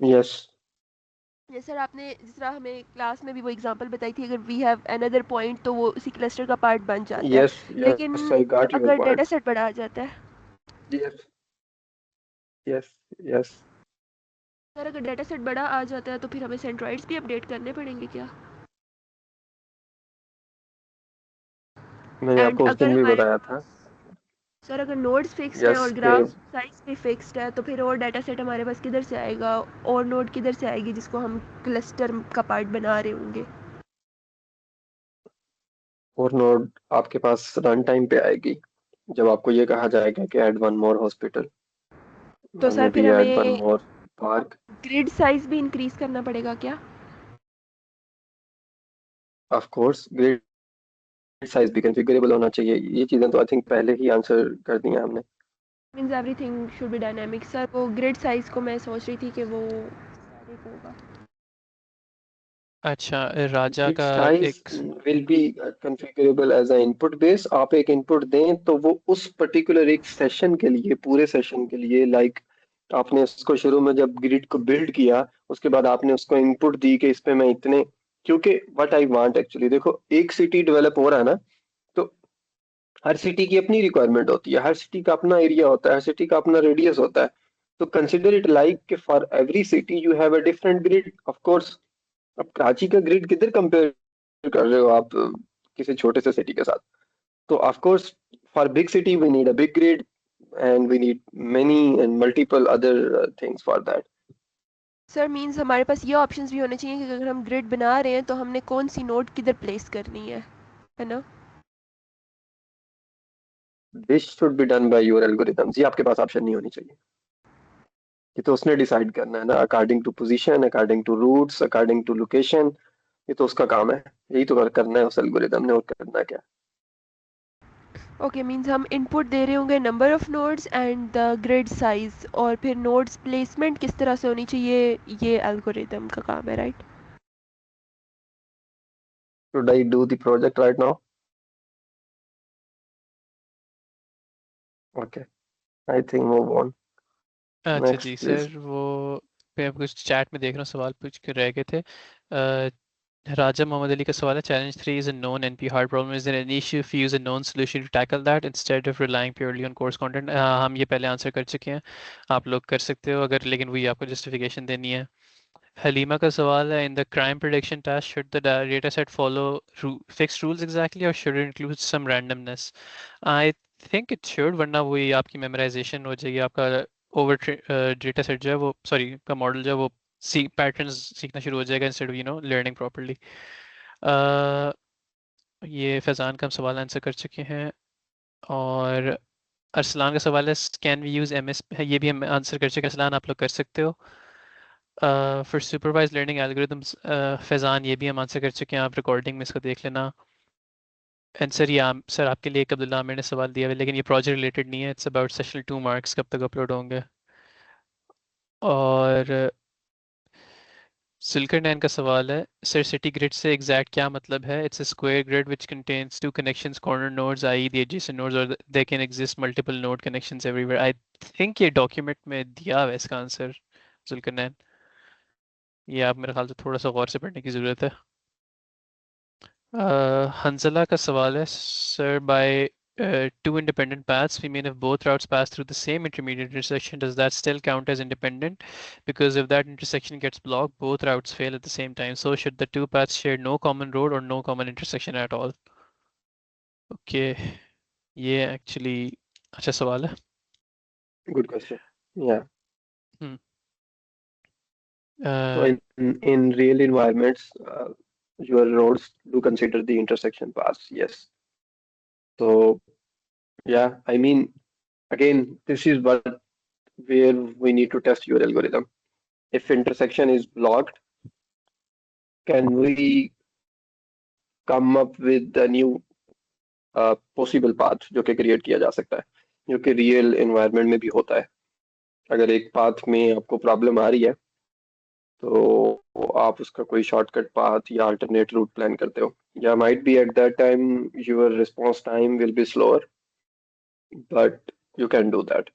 Yes. ये सर आपने जिस तरह हमें क्लास में भी वो एग्जांपल बताई थी, अगर वी हैव अनदर पॉइंट तो वो उसी क्लस्टर का पार्ट बन जाता है. Yes. लेकिन Yes. I got your अगर डेटा point. सेट बड़ा आ जाता है, Yes. Yes. Yes. सर अगर डेटा सेट बड़ा आ जाता है तो फिर हमें सेंट्रॉइड्स भी अपडेट करने पड़ेंगे क्या? मैंने एंड आपको उस अगर दिन भी हमारे बताया था. सर अगर नोड्स फिक्स्ड हैं Yes. और ग्राफ साइज भी फिक्स्ड है तो फिर और डाटा सेट हमारे पास किधर से आएगा, और नोड किधर से आएगी जिसको हम क्लस्टर का पार्ट बना रहे होंगे? और नोड आपके पास रन टाइम पे आएगी जब आपको ये कहा जाएगा कि ऐड वन मोर हॉस्पिटल, तो or सर maybe फिर add one हमें more park. ग्रिड साइज भी इंक्रीज करना पड़ेगा क्या? Of course, grid size भी configurable होना चाहिए. ये चीजें तो आई थिंक पहले ही आंसर कर दी हैं हमने. Means everything should be dynamic. Sir वो ग्रिड साइज को मैं सोच रही थी कि वो static होगा. अच्छा, राजा Grid का size एक. will be configurable as a input base. आप एक इनपुट दें तो वो उस पर्टिकुलर एक सेशन के लिए, पूरे सेशन के लिए, लाइक आपने उसको शुरू में जब ग्रिड को बिल्ड किया उसके बाद आपने उसको इनपुट दी कि इसमें मैं इतने, क्योंकि व्हाट आई वांट एक्चुअली, देखो एक सिटी डेवलप हो रहा है ना, तो हर सिटी की अपनी रिक्वायरमेंट होती है, हर सिटी का अपना एरिया होता है, हर सिटी का अपना रेडियस होता है. तो कंसिडर इट लाइक कि for every city you have a different grid. Of course अब कराची का ग्रिड किधर कंपेयर कर रहे हो आप किसी छोटे से सिटी के साथ. तो of course for big city we need a big grid and we need many and multiple other things for that. Sir means हमारे पास ये ऑप्शंस भी होने चाहिए कि अगर हम ग्रिड बना रहे हैं तो हमने कौन सी नोड किधर प्लेस करनी है ना. This should be done by your algorithms. ये आपके पास ऑप्शन नहीं होनी चाहिए. ये तो उसने डिसाइड करना है ना, according to position, according to routes, according to location. ये तो उसका काम है, यही तो करना है उस एल्गोरिदम ने, और करना क्या। ओके, मीन्स हम इनपुट दे रहे होंगे number of nodes and the grid size, और फिर नोड्स प्लेसमेंट किस तरह से होनी चाहिए, ये एल्गोरिदम का काम है, right? Should I do the project right now? Okay, I think move on. अच्छा नेक्स्ट जी प्लीज। सर, वो मैं कुछ चैट में देख रहा हूँ, सवाल पूछ के रह गए थे। राजा मोहम्मद अली का सवाल है, challenge 3 is a known NP hard problem. Is there any issue if you use a known solution to tackle that instead of relying purely on course content? हम ये पहले आंसर कर चुके हैं, आप लोग कर सकते हो अगर, लेकिन वही आपको जस्टिफिकेशन देनी है। हलीमा का सवाल है, in the crime prediction task should the data set follow fixed rules exactly और should it include some randomness? I think it should, वरना वही आपकी मेमोराइजेशन हो जाएगी, आपका ओवर डेटा सेट जो है वो, सॉरी का मॉडल जो है वो सी पैटर्न्स सीखना शुरू हो जाएगा इंस्टेड ऑफ लर्निंग प्रॉपर्ली। ये फैज़ान का हम सवाल आंसर कर चुके हैं। और अरसलान का सवाल है, कैन वी यूज़ MS, ये भी हम आंसर कर चुके हैं। अरसलान आप लोग कर सकते हो। For supervise learning algorithms, Faizan ये भी हम आंसर कर चुके हैं, आप रिकॉर्डिंग में इसको देख लेना। एंड सर, ये सर आपके लिए एक अब्दुल्ला आमिर ने सवाल दिया है, लेकिन ये प्रोजेक्ट रिलेटेड नहीं है, इट्स अबाउट सेशनल 2 मार्क्स कब तक अपलोड होंगे। और Zulkarnain का सवाल है, सर सिटी ग्रिड से एग्जैक्ट क्या मतलब है? It's a square grid which contains two connections, corner nodes, i.e. the adjacent nodes, or they can exist multiple node connections everywhere. I think ये डॉक्यूमेंट में दिया हुआ है इसका आंसर जुल्करनैन, ये आप मेरे ख्याल से थोड़ा सा गौर से पढ़ने की ज़रूरत है। हंजला का सवाल है, sir by two independent paths we mean if both routes pass through the same intermediate intersection, does that still count as independent? Because if that intersection gets blocked, both routes fail at the same time. So should the two paths share no common road or no common intersection at all? Okay, ये actually अच्छा सवाल है। Good question. या हम्म so uh, in real environments, your roads do consider the intersection paths, yes. So yeah, I mean, again, this is what where we need to test your algorithm. If intersection is blocked, can we come up with a new possible path जो कि create किया जा सकता है, जो कि real environment में भी होता है। अगर एक पाथ में आपको प्रॉब्लम आ रही है तो आप उसका कोई शॉर्टकट पाथ या अल्टरनेट रूट प्लान करते हो, या might be at that time your response time will be slower, but you can do that.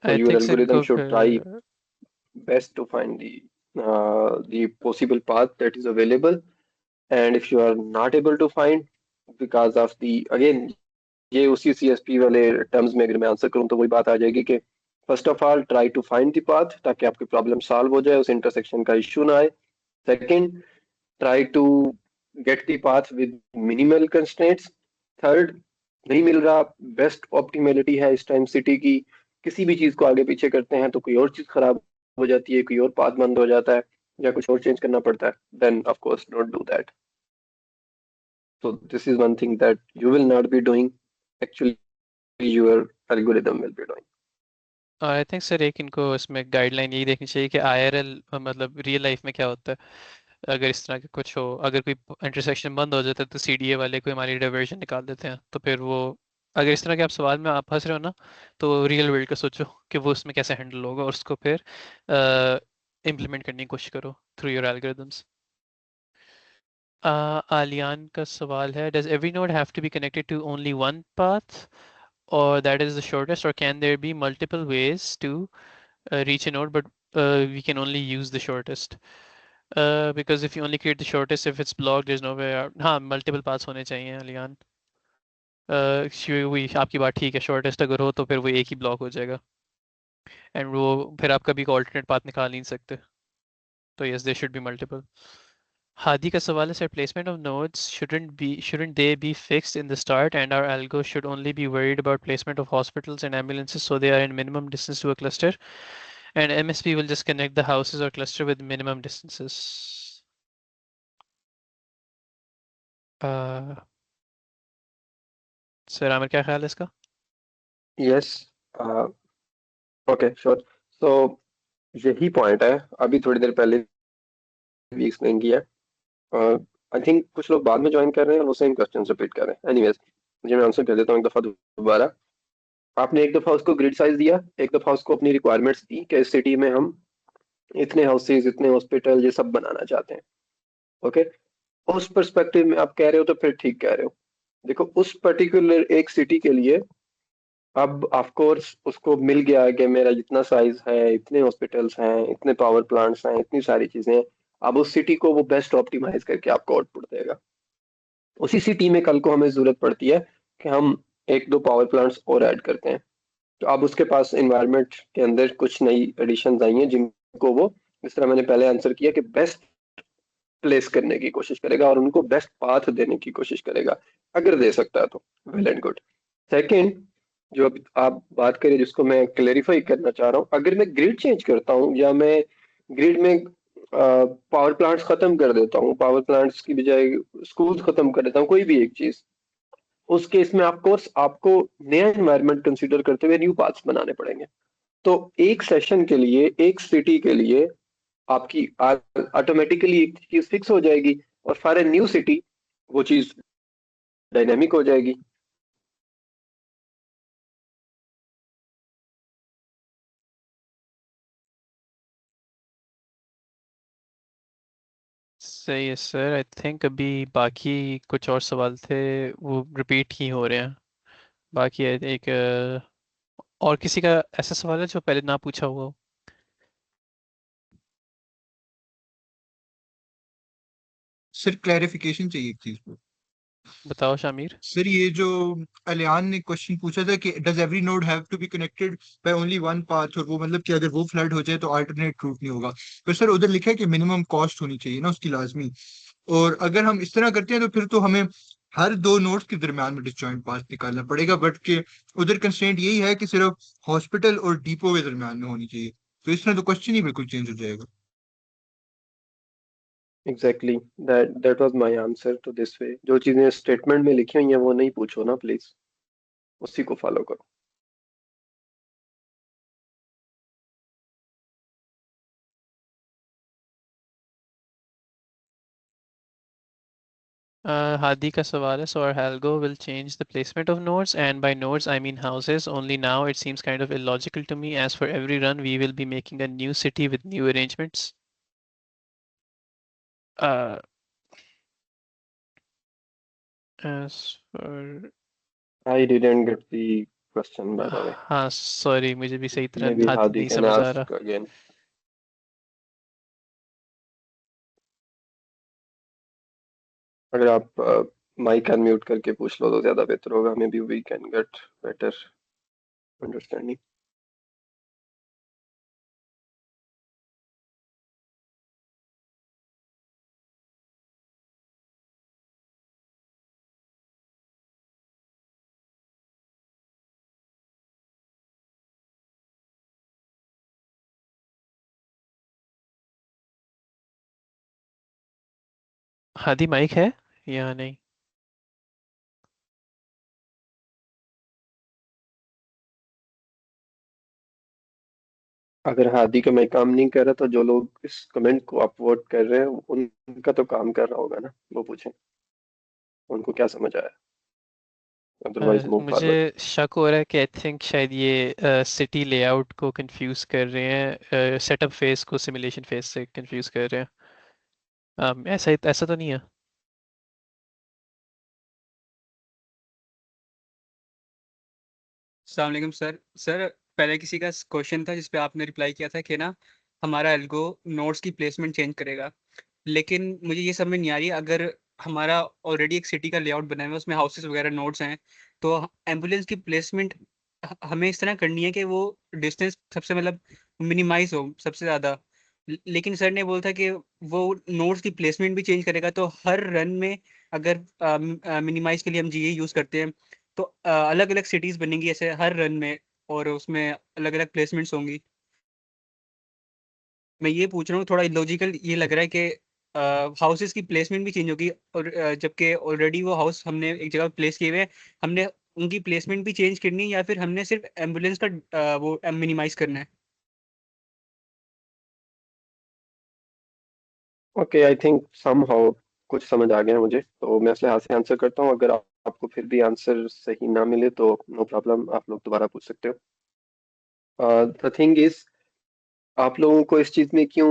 So I your think sir algorithm इनको should try फिर best to find the possible path that is available, and if you are not able to find because of the, again, ये उसी CSP वाले terms में अगर मैं answer करूं तो वही बात आ जाएगी कि first of all try to find the path ताकि आपकी प्रॉब्लम सॉल्व हो जाए, उस इंटरसेक्शन का इश्यू ना आए। Second, try to get the path with minimal constraints. Third, नहीं मिल रहा, बेस्ट ऑप्टिमलिटी है इस टाइम सिटी की, किसी भी चीज को आगे पीछे करते हैं तो कोई और चीज खराब हो जाती है, कोई और पाथ बंद हो जाता है या कुछ और चेंज करना पड़ता है, then of course don't do that. So this is one thing that you will not be doing. Actually, your algorithm will be doing. I think sir एक इनको इसमें गाइडलाइन यही देखनी चाहिए कि IRL मतलब रियल लाइफ में क्या होता है अगर इस तरह के कुछ हो, अगर कोई इंटरसेक्शन बंद हो जाता है तो CDA वाले कोई हमारी डाइवर्जन निकाल देते हैं, तो फिर वो, अगर इस तरह के आप सवाल में आप फंस रहे हो ना, तो रियल वर्ल्ड का सोचो कि वो उसमें कैसे हैंडल होगा और उसको फिर इम्प्लीमेंट करने की कोशिश करो थ्रू योर एल्गोरिदम्स। आलियान का सवाल है, does every node have to be connected to only one path or that is the shortest, or can there be multiple ways to reach a node but we can only use the shortest? Because if you only create the shortest, if it's blocked, there's no way out. हाँ, multiple paths होने चाहिए अलियान। वही आपकी बात ठीक है, shortest अगर हो तो फिर वो एक ही ब्लॉक हो जाएगा एंड वो फिर आप कभी का ऑल्टरनेट पाथ निकाल नहीं सकते, तो yes there should be multiple. Hadi का सवाल है, sir placement of nodes shouldn't they be fixed in the start and our algo should only be worried about placement of hospitals and ambulances so they are in minimum distance to a cluster and MSP will just connect the houses or cluster with minimum distances? Sir Aamir क्या ख्याल है इसका? Yes. Okay, sure. So यही point है, अभी थोड़ी देर पहले भी एक्सप्लेन किया। आई थिंक कुछ लोग बाद में ज्वाइन कर रहे हैं और वो सेम क्वेश्चन रिपीट कर रहे हैं। एनीवेज, मुझे मैं आंसर कर देता हूँ एक दफा दोबारा। आपने एक दफा उसको ग्रिड साइज दिया, एक दफा उसको अपनी रिक्वायरमेंट्स दी कि इस सिटी में हम इतने हाउसेज, इतने हॉस्पिटल, ये सब बनाना चाहते हैं। ओके, उस पर्सपेक्टिव में आप कह रहे हो तो फिर ठीक कह रहे हो। देखो, उस पर्टिकुलर एक सिटी के लिए अब ऑफ कोर्स उसको मिल गया है कि मेरा जितना साइज है, इतने हॉस्पिटल्स हैं, इतने पावर प्लांट्स हैं, इतनी सारी चीजें हैं। अब उस सिटी को वो बेस्ट ऑप्टिमाइज करके आपको आउटपुट देगा। उसी सिटी में कल को हमें जरूरत पड़ती है कि हम एक दो पावर प्लांट्स और ऐड करते हैं, तो अब उसके पास एनवायरनमेंट के अंदर कुछ नई एडिशंस आई हैं जिनको वो, जिस तरह मैंने पहले आंसर किया, कि बेस्ट प्लेस करने की कोशिश करेगा और उनको बेस्ट पाथ देने की कोशिश करेगा, अगर दे सकता है तो वेल एंड गुड। सेकंड, जो अब आप बात करें जिसको मैं क्लेरिफाई करना चाह रहा हूँ, अगर मैं ग्रिड चेंज करता हूँ या मैं ग्रिड में पावर प्लांट्स खत्म कर देता हूँ, पावर प्लांट्स की बजाय स्कूल्स खत्म कर देता हूँ, कोई भी एक चीज, उस केस में ऑफ कोर्स आपको नया एनवायरनमेंट कंसीडर करते हुए न्यू पाथ्स बनाने पड़ेंगे। तो एक सेशन के लिए, एक सिटी के लिए आपकी ऑटोमेटिकली एक चीज फिक्स हो जाएगी, और फॉर ए न्यू सिटी वो चीज डायनेमिक हो जाएगी। सही है सर। आई थिंक अभी बाकी कुछ और सवाल थे वो रिपीट ही हो रहे हैं। बाकी एक और किसी का ऐसा सवाल है जो पहले ना पूछा हुआ हो? सर क्लैरिफिकेशन चाहिए एक चीज पे। बताओ शामिर। सर ये जो अलियान ने क्वेश्चन पूछा था कि does every node have to be connected by only one path, और वो मतलब कि अगर वो फ्लड हो जाए तो अल्टरनेट रूट नहीं होगा। पर सर उधर लिखा है कि मिनिमम कॉस्ट होनी चाहिए ना उसकी, लाजमी। और अगर हम इस तरह करते हैं तो फिर तो हमें हर दो नोड्स के दरमियान में डिसजॉइंट पाथ निकालना पड़ेगा, बट के उधर कंस्ट्रेंट यही है कि सिर्फ हॉस्पिटल और डिपो के दरमियान में होनी चाहिए। तो इस तरह तो क्वेश्चन ही बिल्कुल चेंज हो जाएगा। Exactly, that was my answer to this way. जो चीजें स्टेटमेंट में लिखी हुई हैं वो नहीं पूछो ना प्लीज, उसी को फॉलो करो। Hadi का सवाल है, so our algo will change the placement of nodes, and by nodes I mean houses. Only now it seems kind of illogical to me, as for every run we will be making a new city with new arrangements. Uh, as for I didn't get the question by the way. हाँ sorry, मुझे भी सही मे तरह B हाथ हादी नहीं can समझ आ रहा। Ask again. अगर आप माइक अनम्यूट करके पूछ लो तो ज्यादा बेहतर होगा, maybe we can get better understanding. Hadi mike है या नहीं? अगर हादी का मैं काम नहीं कर रहा तो जो लोग इस कमेंट को अपवोट कर रहे हैं उनका तो काम कर रहा होगा ना, वो पूछें उनको क्या समझ आया, अदरवाइज मूव मुझे फॉरवर्ड। शक हो रहा है कि आई थिंक शायद ये सिटी लेआउट को कंफ्यूज कर रहे हैं, सेटअप फेज को सिमुलेशन फेज से कंफ्यूज कर रहे हैं। ऐसा तो नहीं है? अस्सलाम वालेकुम सर। सर पहले किसी का क्वेश्चन था जिस पे आपने रिप्लाई किया था कि ना हमारा एल्गो नोड्स की प्लेसमेंट चेंज करेगा, लेकिन मुझे ये समझ नहीं आ रही, अगर हमारा ऑलरेडी एक सिटी का लेआउट बना हुआ है उसमें हाउसेस वगैरह नोड्स हैं, तो एम्बुलेंस की प्लेसमेंट हमें इस तरह करनी है कि वो डिस्टेंस सबसे मतलब मिनिमाइज हो सबसे ज़्यादा। लेकिन सर ने बोला था कि वो नोड्स की प्लेसमेंट भी चेंज करेगा, तो हर रन में अगर मिनिमाइज के लिए हम जी यूज़ करते हैं तो अलग अलग सिटीज़ बनेंगी ऐसे हर रन में, और उसमें अलग अलग प्लेसमेंट्स होंगी। मैं ये पूछ रहा हूँ, थोड़ा इलॉजिकल ये लग रहा है कि हाउसेस की प्लेसमेंट भी चेंज होगी, और जबकि ऑलरेडी वो हाउस हमने एक जगह प्लेस किए हुए हैं, हमने उनकी प्लेसमेंट भी चेंज करनी है या फिर हमने सिर्फ एम्बुलेंस का वो मिनिमाइज करना है? ओके, आई थिंक समहाउ कुछ समझ आ गया है मुझे, तो मैं इसलिए हाथ से आंसर करता हूँ। अगर आपको फिर भी आंसर सही ना मिले तो नो प्रॉब्लम, आप लोग दोबारा पूछ सकते हो। द थिंग इज, आप लोगों को इस चीज में क्यों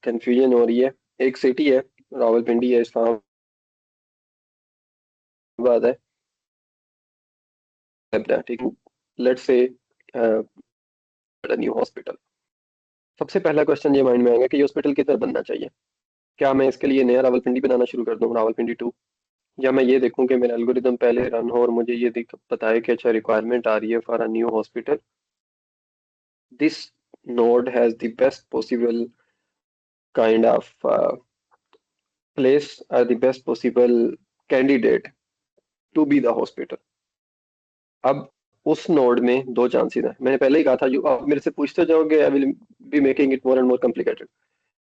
कंफ्यूजन हो रही है? एक सिटी है, रावलपिंडी है, इस्लामाबाद है, ठीक है। Let's say new hospital. सबसे पहला क्वेश्चन ये माइंड में आएगा कि ये हॉस्पिटल किधर बनना चाहिए। क्या मैं इसके लिए नया रावलपिंडी बनाना शुरू कर दूं, रावलपिंडी 2, या मैं ये देखूं कि मेरा एल्गोरिदम पहले रन हो और मुझे ये बताए कि अच्छा रिक्वायरमेंट आ रही है for a new hospital, this node has the best possible kind of place or the best possible candidate to be the hospital। अब उस नोड में दो चांसेस हैं, मैंने पहले ही कहा था, जो आप मेरे से पूछते जाओगे I will be making it more and more complicated.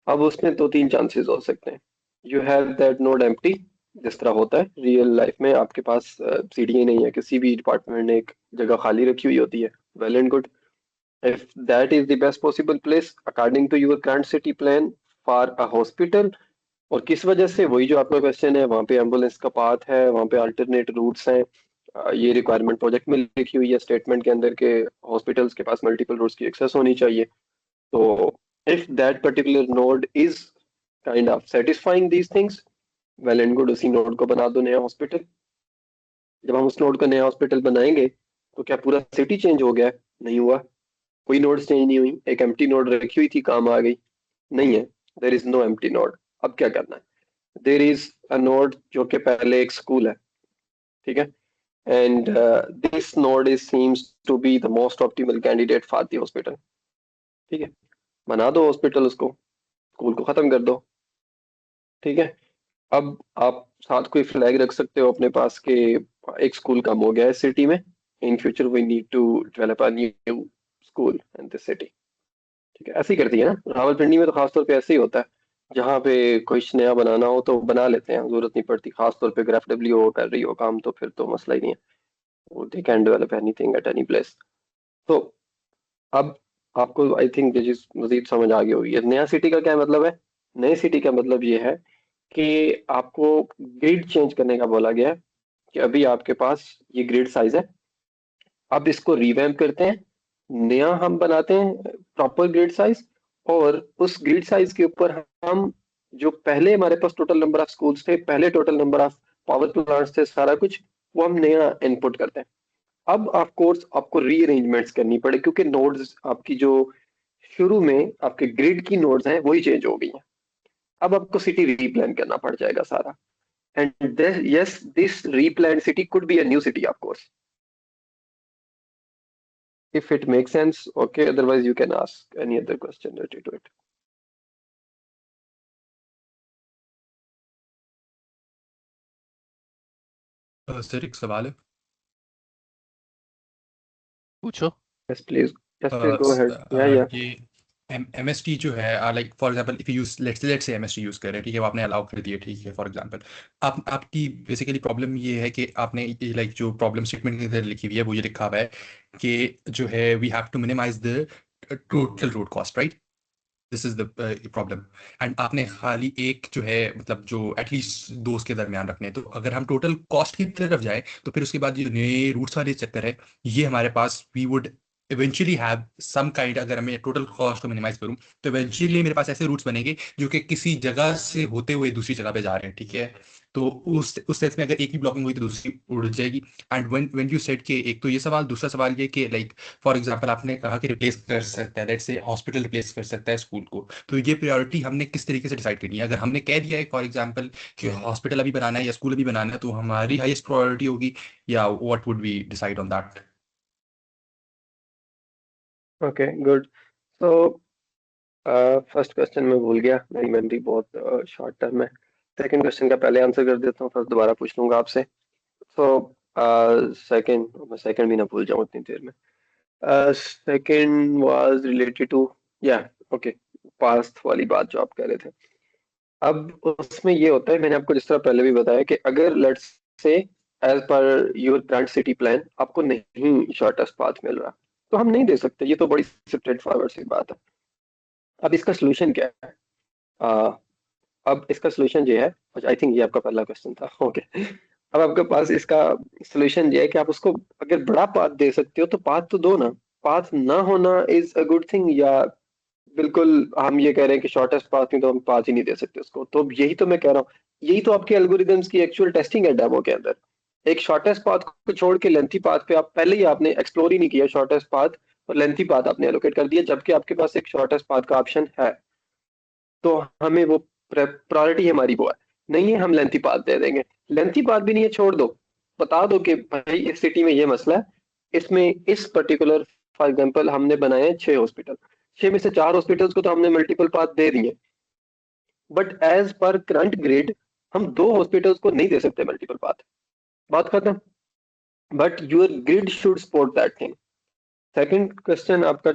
अब उसमें दो तीन चांसेस हो सकते हैं। You have that node empty, जिस तरह होता है रियल लाइफ में, आपके पास सीढ़ियाँ नहीं है, किसी भी डिपार्टमेंट ने एक जगह खाली रखी हुई होती है, well and good. If that is the best possible place according to your current city plan for a hospital, और किस वजह से, वही जो आपका क्वेश्चन है, वहाँ पे एम्बुलेंस का पाथ है, वहाँ पे अल्टरनेट रूट्स हैं, ये रिक्वायरमेंट प्रोजेक्ट में लिखी हुई है स्टेटमेंट के अंदर के हॉस्पिटल्स के पास मल्टीपल रूट्स की एक्सेस होनी चाहिए। तो if that particular node is kind of satisfying these things, well and good, उसी नोड को बना दो नया हॉस्पिटल। जब हम उस नोड को नया हॉस्पिटल बनाएंगे तो क्या पूरा सिटी चेंज हो गया? नहीं हुआ, कोई नोड चेंज नहीं हुई, एक एम्प्टी नोड रखी हुई थी, काम आ गई? नहीं है, there is no empty node. अब क्या करना है? देर इज अ नोड जो कि पहले एक स्कूल है, ठीक है, and this node is seems to be the most optimal candidate for the hospital. ठीक है, बना दो हॉस्पिटल, उसको, स्कूल को खत्म कर दो। ठीक है, अब आप साथ कोई फ्लैग रख सकते हो अपने पास के एक स्कूल कम हो गया है सिटी में, in future we need to develop a new school in this city. ठीक है, ऐसे ही करती है ना रावलपिंडी में, तो खासतौर पे ऐसे ही होता है, जहाँ पे कुछ नया बनाना हो तो बना लेते हैं, जरूरत नहीं पड़ती, खासतौर पे अगर एफडब्ल्यू कर रही हो काम, तो फिर तो मसला ही नहीं है, they can develop anything at any place. तो अब आपको आई थिंक ये चीज मजीद समझ आ गई होगी। नया सिटी का क्या मतलब है? नए सिटी का मतलब ये है कि आपको ग्रिड चेंज करने का बोला गया है, कि अभी आपके पास ये ग्रिड साइज है, अब इसको रिवैम्प करते हैं, नया हम बनाते हैं प्रॉपर ग्रिड साइज, और उस ग्रिड साइज के ऊपर हम जो पहले हमारे पास टोटल नंबर ऑफ स्कूल्स थे, पहले total number of power plants थे, सारा कुछ वो हम नया इनपुट करते हैं। अब ऑफ कोर्स आपको रीअरेंजमेंट्स करनी पड़े, क्योंकि नोड्स आपकी जो शुरू में आपके ग्रिड की नोड्स हैं वही चेंज हो गई हैं। अब आपको सिटी रीप्लान करना पड़ जाएगा सारा, and yes, this replanned city could be a new city of course, if it makes sense, okay, otherwise you can ask any other question related to it। Sir एक सवाल है। पूछो। yes please, yes please go ahead, yeah। ये MST जो है, like for example if you use let's say MST use कर रहे हैं, ठीक है, वो आपने अलाउ कर दिया, ठीक है, फॉर एग्जांपल आपकी बेसिकली प्रॉब्लम ये है कि आपने लाइक जो प्रॉब्लम स्टेटमेंट के अंदर लिखी हुई है वो ये लिखा हुआ है कि जो है we have to minimize the total road cost, right? This is the problem. And आपने खाली एक जो है मतलब जो एटलीस्ट दो उसके दरमियान रखने हैं, तो अगर हम टोटल कॉस्ट की तरफ जाए तो फिर उसके बाद जो नए रूट्स वाले चक्कर है, ये हमारे पास we would eventually have some kind, अगर मैं टोटल कॉस्ट को मिनिमाइज करूं तो इवेंचुअली मेरे पास ऐसे रूट्स बनेंगे जो कि किसी जगह से होते हुए दूसरी जगह पे जा रहे हैं, ठीक है। तो उस सेंस में अगर एक ही ब्लॉकिंग हुई तो दूसरी उड़ जाएगी। एंड व्हेन यू सेड के, एक तो ये सवाल, दूसरा सवाल ये कि लाइक फॉर एग्जांपल आपने कहा कि रिप्लेस कर सकता है, लेट्स से हॉस्पिटल रिप्लेस कर सकता है स्कूल को, तो ये प्रायोरिटी हमने किस तरीके से डिसाइड करनी है? अगर हमने कह दिया है फॉर एग्जांपल कि हॉस्पिटल अभी बनाना है या स्कूल अभी बनाना है, तो हमारी हाईएस्ट प्रायोरिटी होगी, या what would we decide on that? Okay good. तो फर्स्ट क्वेश्चन मैं भूल गया, मेरी मेमोरी बहुत शॉर्ट टर्म है। सेकंड क्वेश्चन का पहले आंसर कर देता हूँ, फिर दोबारा पूछ लूंगा आपसे। तो सेकंड, मैं सेकंड भी ना भूल जाऊँ इतनी देर में। सेकंड वाज रिलेटेड टू, या ओके, पास्ट वाली बात जो आप कह रहे थे। अब उसमें ये होता है, मैंने आपको जिस तरह पहले भी बताया, कि अगर let's say as per your current city plan आपको नहीं शॉर्टेस्ट पाथ मिल रहा, तो हम नहीं दे सकते, ये तो बड़ी स्ट्रेट फॉरवर्ड सी बात है। अब इसका सोल्यूशन क्या है? अब इसका सोल्यूशन ये है, आई थिंक ये आपका पहला क्वेश्चन था, ओके। अब आपके पास इसका सोल्यूशन ये है कि आप उसको अगर बड़ा पाथ दे सकते हो तो पाथ तो दो ना। पाथ ना होना इज अ गुड थिंग, या बिल्कुल हम ये कह रहे हैं कि शॉर्टेस्ट पाथ नहीं तो हम पाथ ही नहीं दे सकते उसको? तो यही तो मैं कह रहा हूँ, यही तो आपके एल्गोरिदम्स की एक्चुअल टेस्टिंग है डेमो के अंदर। एक शॉर्टेस्ट पाथ को छोड़ के लेंथी पाथ पे आप पहले ही आपने एक्सप्लोर ही नहीं किया, शॉर्टेस्ट पाथ और लेंथी पाथ आपने एलोकेट कर दिया, जबकि आपके पास एक शॉर्टेस्ट पाथ का ऑप्शन है। तो हमें वो प्रायोरिटी हमारी वो है, नहीं है हम लेंथी पाथ दे देंगे। लेंथी पाथ भी नहीं है, छोड़ दो, बता दो कि भाई इस सिटी में ये मसला है, इसमें इस पर्टिकुलर, फॉर एग्जांपल हमने बनाए हैं 6 हॉस्पिटल, 6 में से 4 हॉस्पिटल्स को तो हमने मल्टीपल पाथ दे दिए, but as per current grid हम 2 हॉस्पिटल्स को नहीं दे सकते मल्टीपल पाथ, बात खत्म। But your grid should support that thing. Second question आपका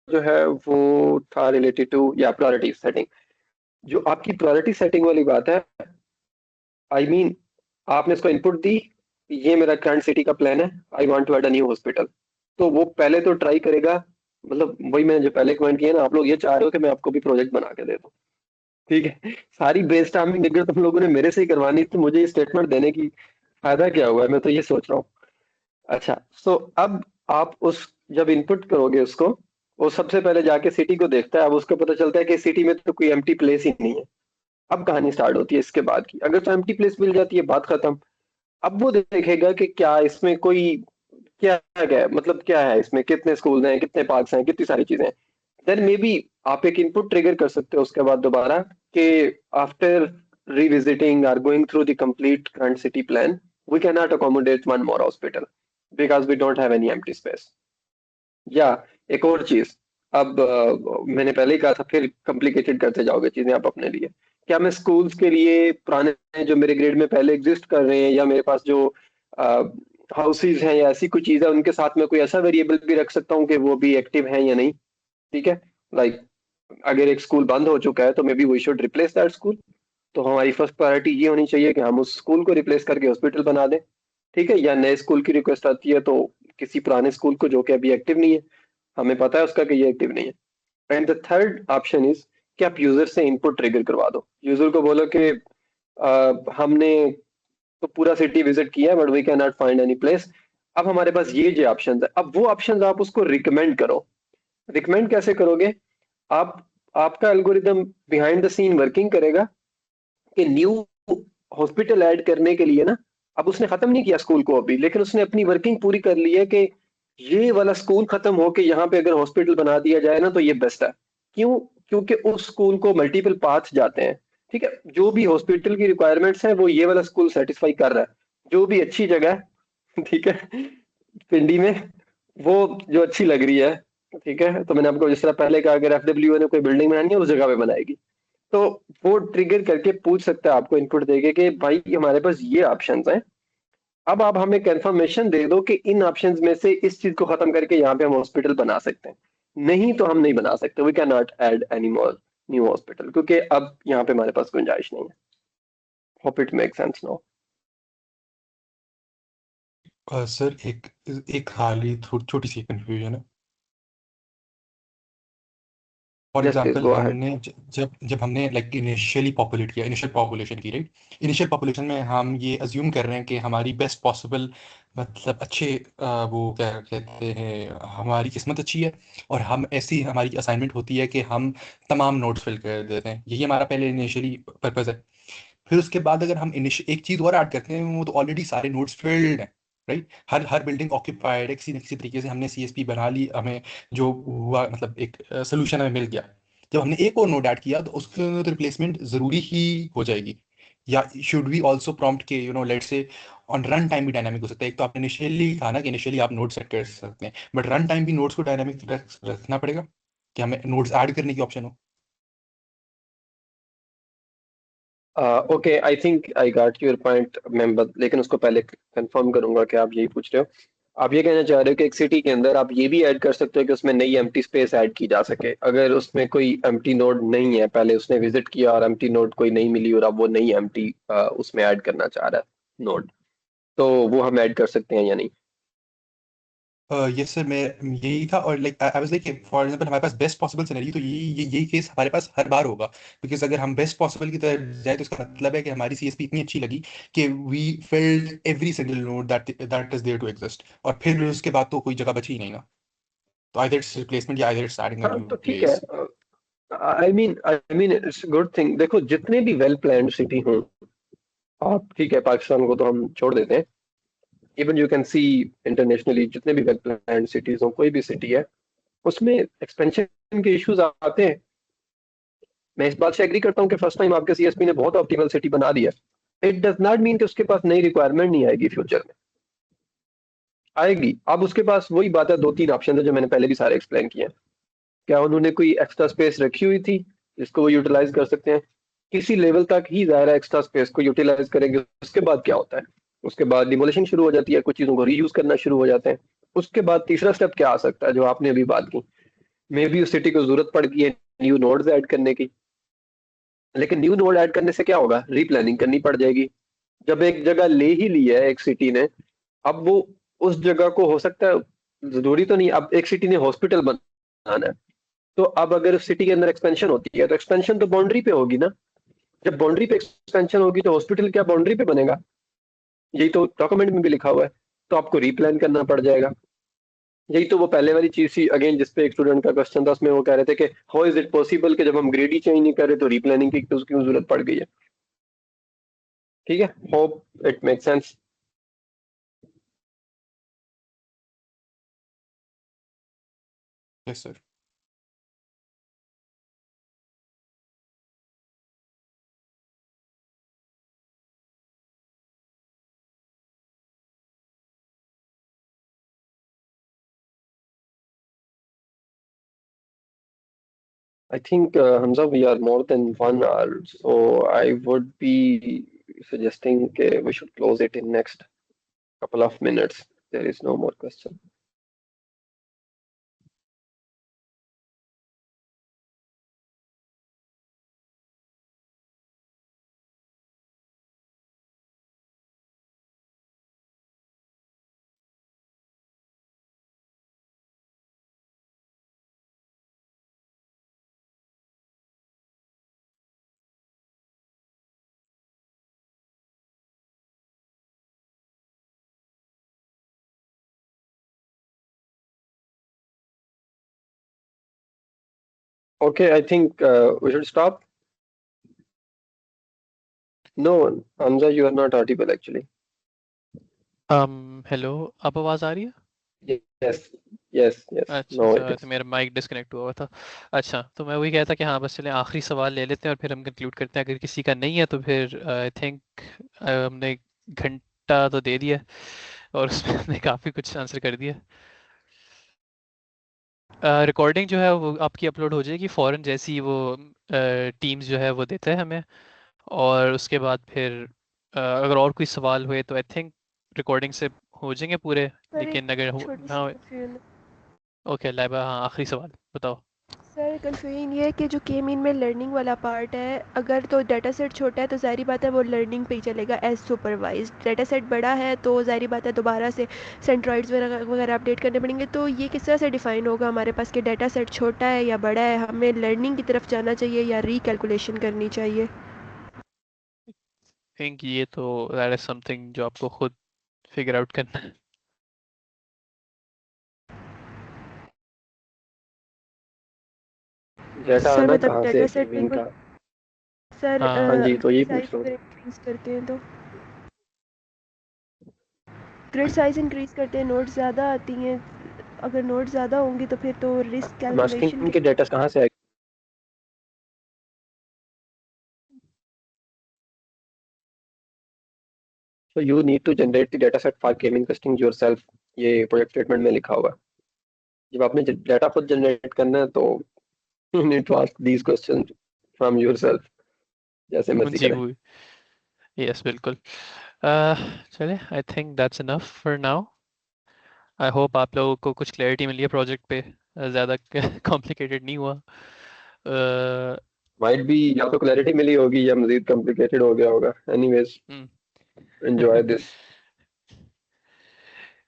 जो है वो था रिलेटेड टू या प्रायोरिटी सेटिंग। जो आपकी प्रायोरिटी सेटिंग वाली बात है, आई मीन आपने इसको इनपुट दी, ये मेरा करंट सिटी का प्लान है, I want to add a new hospital, तो वो पहले तो ट्राई करेगा, मतलब वही मैंने जो पहले कमेंट किया ना, आप लोग ये चाह रहे हो कि मैं आपको भी प्रोजेक्ट बना के दे दूं, ठीक है। सारी ब्रेनस्टॉर्मिंग अगर तुम लोगों ने मेरे से ही करवानी तो मुझे ये स्टेटमेंट देने की फायदा क्या हुआ है, मैं तो ये सोच रहा हूँ। अच्छा, सो अब आप उस जब इनपुट करोगे उसको, वो सबसे पहले जाके सिटी को देखता है, अब उसको पता चलता है कि सिटी में तो कोई एम्प्टी प्लेस ही नहीं है। अब कहानी स्टार्ट होती है इसके बाद की, अगर तो एम्प्टी प्लेस मिल जाती है बात खत्म। अब वो देखेगा कि क्या इसमें कोई, क्या क्या है, मतलब क्या है इसमें, कितने स्कूल हैं, कितने पार्क्स हैं, कितनी सारी चीजें हैं। देन मे बी आप एक इनपुट ट्रिगर कर सकते हो उसके बाद दोबारा कि after revisiting or going through the complete current city plan, we cannot accommodate one more hospital because we don't have any empty space. या एक और चीज, अब मैंने पहले ही कहा था, फिर कॉम्प्लिकेटेड करते जाओगे चीजें आप अपने लिए। क्या मैं स्कूल्स के लिए पुराने जो मेरे ग्रेड में पहले एग्जिस्ट कर रहे हैं, या मेरे पास जो हाउसेज हैं या ऐसी कोई चीज है, उनके साथ में कोई ऐसा वेरिएबल भी रख सकता हूँ कि वो भी एक्टिव है या नहीं? ठीक है, लाइक अगर एक स्कूल बंद हो चुका है तो maybe we should replace that school. तो हमारी फर्स्ट प्रायोरिटी ये होनी चाहिए कि हम उस स्कूल को रिप्लेस करके हॉस्पिटल बना दें, ठीक है। या नए स्कूल की रिक्वेस्ट आती है तो किसी पुराने स्कूल को जो कि अभी एक्टिव नहीं है, हमें पता है उसका कि ये एक्टिव नहीं है। And the third option is कि आप यूजर से इनपुट ट्रिगर करवा दो, यूजर को बोलो कि हमने तो पूरा सिटी विजिट किया है but we can not find any place, अब हमारे पास ये ऑप्शन है। अब वो ऑप्शन आप उसको रिकमेंड करो। रिकमेंड कैसे करोगे आप? आपका algorithm behind the scene working करेगा कि न्यू हॉस्पिटल ऐड करने के लिए ना, अब उसने खत्म नहीं किया स्कूल को अभी, लेकिन उसने अपनी वर्किंग पूरी कर ली है कि ये वाला स्कूल खत्म होके यहाँ पे अगर हॉस्पिटल बना दिया जाए ना तो ये बेस्ट है। क्यों? क्योंकि उस स्कूल को मल्टीपल पाथ जाते हैं, ठीक है। जो भी हॉस्पिटल की रिक्वायरमेंट्स हैं वो ये वाला स्कूल सेटिस्फाई कर रहा है, जो भी अच्छी जगह है, ठीक है, पिंडी में, वो जो अच्छी लग रही है, ठीक है। तो मैंने आपको जिस तरह पहले कहा, अगर एफडब्ल्यू ने कोई बिल्डिंग बनानी है उस जगह पे बनाएगी, तो वो ट्रिगर करके पूछ सकता है आपको इनपुट देके कि भाई हमारे पास ये ऑप्शंस हैं, अब आप हमें कंफर्मेशन दे दो कि इन ऑप्शंस में से इस चीज को खत्म करके यहाँ पे हम हॉस्पिटल बना सकते हैं, नहीं तो हम नहीं बना सकते, we can not add any more new hospital, क्योंकि अब यहाँ पे हमारे पास गुंजाइश नहीं है। Hope it make sense now. Sir एक एक हाली थोड़ी छोटी सी कंफ्यूजन है। For yes please example go ahead. हमने जब जब हमने लाइक इनिशियली पॉपुलेट किया, इनिशियल पॉपुलेशन की, राइट, इनिशियल पॉपुलेशन में हम ये अज्यूम कर रहे हैं कि हमारी बेस्ट पॉसिबल, मतलब अच्छे वो क्या कहते हैं, हमारी किस्मत अच्छी है, और हम ऐसी हमारी असाइनमेंट होती है कि हम तमाम नोट्स फिल कर देते हैं, यही हमारा पहले इनिशियली पर्पज़ है। फिर उसके बाद अगर हम एक चीज़ और ऐड करते हैं, वो तो ऑलरेडी सारे नोट्स फिल्ड हैं, राइट, हर हर बिल्डिंग ऑक्यूपाइड है, किसी न किसी तरीके से हमने सीएसपी बना ली, हमें जो हुआ मतलब एक सोल्यूशन हमें मिल गया। जब हमने एक और नोड ऐड किया तो उसके तो रिप्लेसमेंट जरूरी ही हो जाएगी, या शुड वी ऑल्सो प्रॉम्प्ट के let's say on run time भी डायनामिक हो सकता है? एक तो आपने इनिशियली कहा ना कि इनिशियली आप नोट सेट कर सकते हैं, बट रन टाइम भी नोट्स को डायनामिक रखना पड़ेगा कि हमें नोट्स ऐड करने की ऑप्शन हो। Okay, I think I got your point member, लेकिन उसको पहले कंफर्म करूंगा कि आप यही पूछ रहे हो। आप ये कहना चाह रहे हो कि एक सिटी के अंदर आप ये भी ऐड कर सकते हो कि उसमें नई एम्प्टी स्पेस ऐड की जा सके, अगर उसमें कोई एम्प्टी नोड नहीं है, पहले उसने विजिट किया और एम्प्टी नोड कोई नहीं मिली और अब वो नई एम्प्टी उसमें ऐड करना चाह रहा है नोड, तो वो हम ऐड कर सकते हैं या नहीं? ये सर मैं यही था, और like I was like for example हमारे पास बेस्ट पॉसिबल सिनेरियो, तो यही केस हमारे पास हर बार होगा, बिकॉज अगर हम बेस्ट पॉसिबल की तरफ जाए तो इसका मतलब है कि हमारी सीएसपी इतनी अच्छी लगी कि we filled every single node that is there to exist, और फिर उसके बाद तो कोई जगह बची ही नहीं ना, तो आइदर इट्स रिप्लेसमेंट या आइदर इट्स एडिंग अ हाँ न्यू तो ठीक है। Place. I mean it's good thing. देखो जितने भी वेल प्लान्ड सिटी हों, आप ठीक है पाकिस्तान को तो हम छोड़ देते हैं, even you can see internationally जितने भी वेल प्लान्ड सिटीज हों, कोई भी सिटी है उसमें एक्सपेंशन के इश्यूज आते हैं। मैं इस बात से एग्री करता हूँ कि फर्स्ट टाइम आपके सीएसपी ने बहुत ऑप्टिमल सिटी बना दिया, इट डज नॉट मीन कि उसके पास नई रिक्वायरमेंट नहीं आएगी, फ्यूचर में आएगी। अब उसके पास वही बात है, दो तीन ऑप्शन है जो मैंने पहले भी सारे एक्सप्लेन किए हैं। क्या उन्होंने कोई एक्स्ट्रा स्पेस रखी हुई थी जिसको वो यूटिलाइज कर सकते हैं? किसी लेवल तक ही ज़ाहिर एक्स्ट्रा स्पेस को यूटिलाइज करेंगे, उसके बाद क्या होता है? उसके बाद डिमोलिशन शुरू हो जाती है, कुछ चीज़ों को रीयूज करना शुरू हो जाते हैं। उसके बाद तीसरा स्टेप क्या आ सकता है जो आपने अभी बात की, मे बी उस सिटी को जरूरत पड़ गई है न्यू नोड्स ऐड करने की, लेकिन न्यू नोड ऐड करने से क्या होगा? रीप्लानिंग करनी पड़ जाएगी। जब एक जगह ले ही ली है एक सिटी ने, अब वो उस जगह को हो सकता है, जरूरी तो नहीं, अब एक सिटी ने हॉस्पिटल बनाना है, तो अब अगर सिटी के अंदर एक्सपेंशन होती है तो एक्सपेंशन तो बाउंड्री पे होगी ना। जब बाउंड्री पे एक्सपेंशन होगी तो हॉस्पिटल क्या बाउंड्री पे बनेगा? यही तो डॉक्यूमेंट में भी लिखा हुआ है। तो आपको रीप्लान करना पड़ जाएगा। यही तो वो पहले वाली चीज थी, अगेन जिस पे एक स्टूडेंट का क्वेश्चन था, उसमें वो कह रहे थे कि हाउ इज इट पॉसिबल कि जब हम ग्रेड ही चेंज नहीं कर रहे तो रीप्लानिंग की तो क्यों जरूरत पड़ गई है? ठीक है, hope it make sense. Yes sir. I think, Hamza, we are more than 1 hour, so I would be suggesting we should close it in next couple of minutes. There is no more question. Okay, I think we should stop. No, Hamza, you are not audible actually. Hello, अब आवाज़ आ रही है? Yes, yes. अच्छा No, it अच्छा, तो is. मेरा mic disconnect हुआ था। अच्छा, तो मैं वही कहता कि हाँ बस चलें आखिरी सवाल ले लेते हैं और फिर हम कंक्लूड करते हैं। अगर किसी का नहीं है तो फिर आई थिंक हमने घंटा तो दे दिया और उसमें हमने काफ़ी कुछ आंसर कर दिया। रिकॉर्डिंग जो है वो आपकी अपलोड हो जाएगी फ़ौरन जैसे ही वो टीम्स जो है वो देता है हमें। और उसके बाद फिर अगर और कोई सवाल हुए तो आई थिंक रिकॉर्डिंग से हो जाएंगे पूरे, सर एक लेकिन अगर छोटी सी हाँ। कंफ्यूजन। ओके लाइबा, हाँ आखिरी सवाल बताओ। सर कंफ्यूजन ये है कि जो के मीन में लर्निंग वाला पार्ट है, अगर तो डाटा सेट छोटा है तो ज़ाहिर बात है वो लर्निंग पे ही चलेगा एज सुपरवाइज। डाटा सेट बड़ा है तो ज़ाहिर बात है दोबारा से सेंट्रॉइड्स वगैरह वगैरह अपडेट करने पड़ेंगे। तो ये किस तरह से डिफ़ाइन होगा हमारे पास कि डाटा सेट छोटा है या बड़ा है, हमें लर्निंग की तरफ जाना चाहिए या रिकैलकुलेशन करनी चाहिए? थिंक ये तो दैट इज समथिंग जो आपको खुद फिगर आउट करना है। डेटा सर आना मतलब कहाँ से डाटा है सेट केविन बिल्कुल। का? सर हाँ हाँ जी, तो ग्रिड ये साइज पूछ रहा हूँ। अगर इंक्रीज करते हैं तो ग्रिड साइज इंक्रीज करते हैं नोट ज़्यादा आती हैं। अगर नोट ज़्यादा होंगी तो फिर तो रिस्क I'm asking कैलकुलेशन कि डेटा कहाँ से आएगा? So you need to generate the data set for gaming testing yourself. ये प्रोजेक्ट स्टेटमेंट में लिखा हुआ है। जब आपने डेटा खुद जनरेट करना है तो you need to ask these questions from yourself, जैसे मर्जी जी करें। हुई, यस बिल्कुल। चले I think that's enough for now. I hope आप लोगों को कुछ क्लैरिटी मिली है प्रोजेक्ट पे, ज़्यादा कॉम्प्लिकेटेड नहीं हुआ। माइट बी या तो क्लैरिटी मिली होगी या मजीद कॉम्प्लिकेटेड हो गया होगा। Anyways, enjoy this.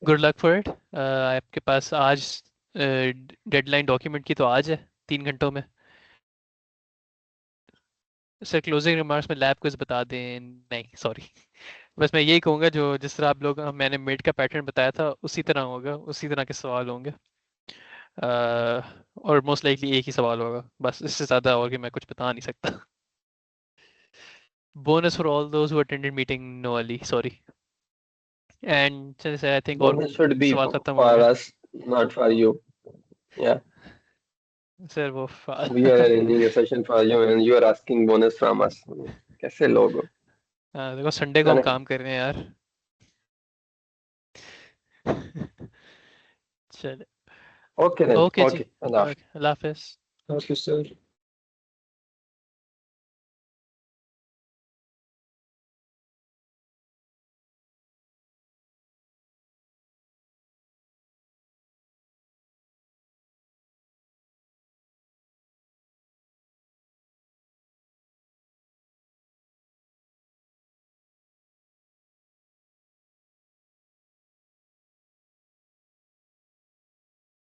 Good luck for it. आपके पास आज डेडलाइन डॉक्यूमेंट की तो आज है 3 घंटों में। सर क्लोजिंग रिमार्क्स में लैब क्विज बता दें? नहीं सॉरी। बस मैं यही कहूँगा जो जिस तरह आप लोग मैंने मिड का पैटर्न बताया था उसी तरह होगा, उसी तरह के सवाल होंगे। और मोस्ट लाइकली एक ही सवाल होगा, बस इससे ज़्यादा और कि मैं कुछ बता नहीं सकता। Bonus for all those who attended meeting no Ali, sorry. And जैसे आई थिंक और Bonus should be सवाल खत्म हो for गए। us, not for you. Yeah, sir वो we are arranging a session for you and you are asking bonus from us. कैसे लोग हो? देखो संडे को है हम ना? काम कर रहे हैं यार। चले Okay then. ओके जी, Okay. Allah. अल्लाह हाफिज़। Okay sir.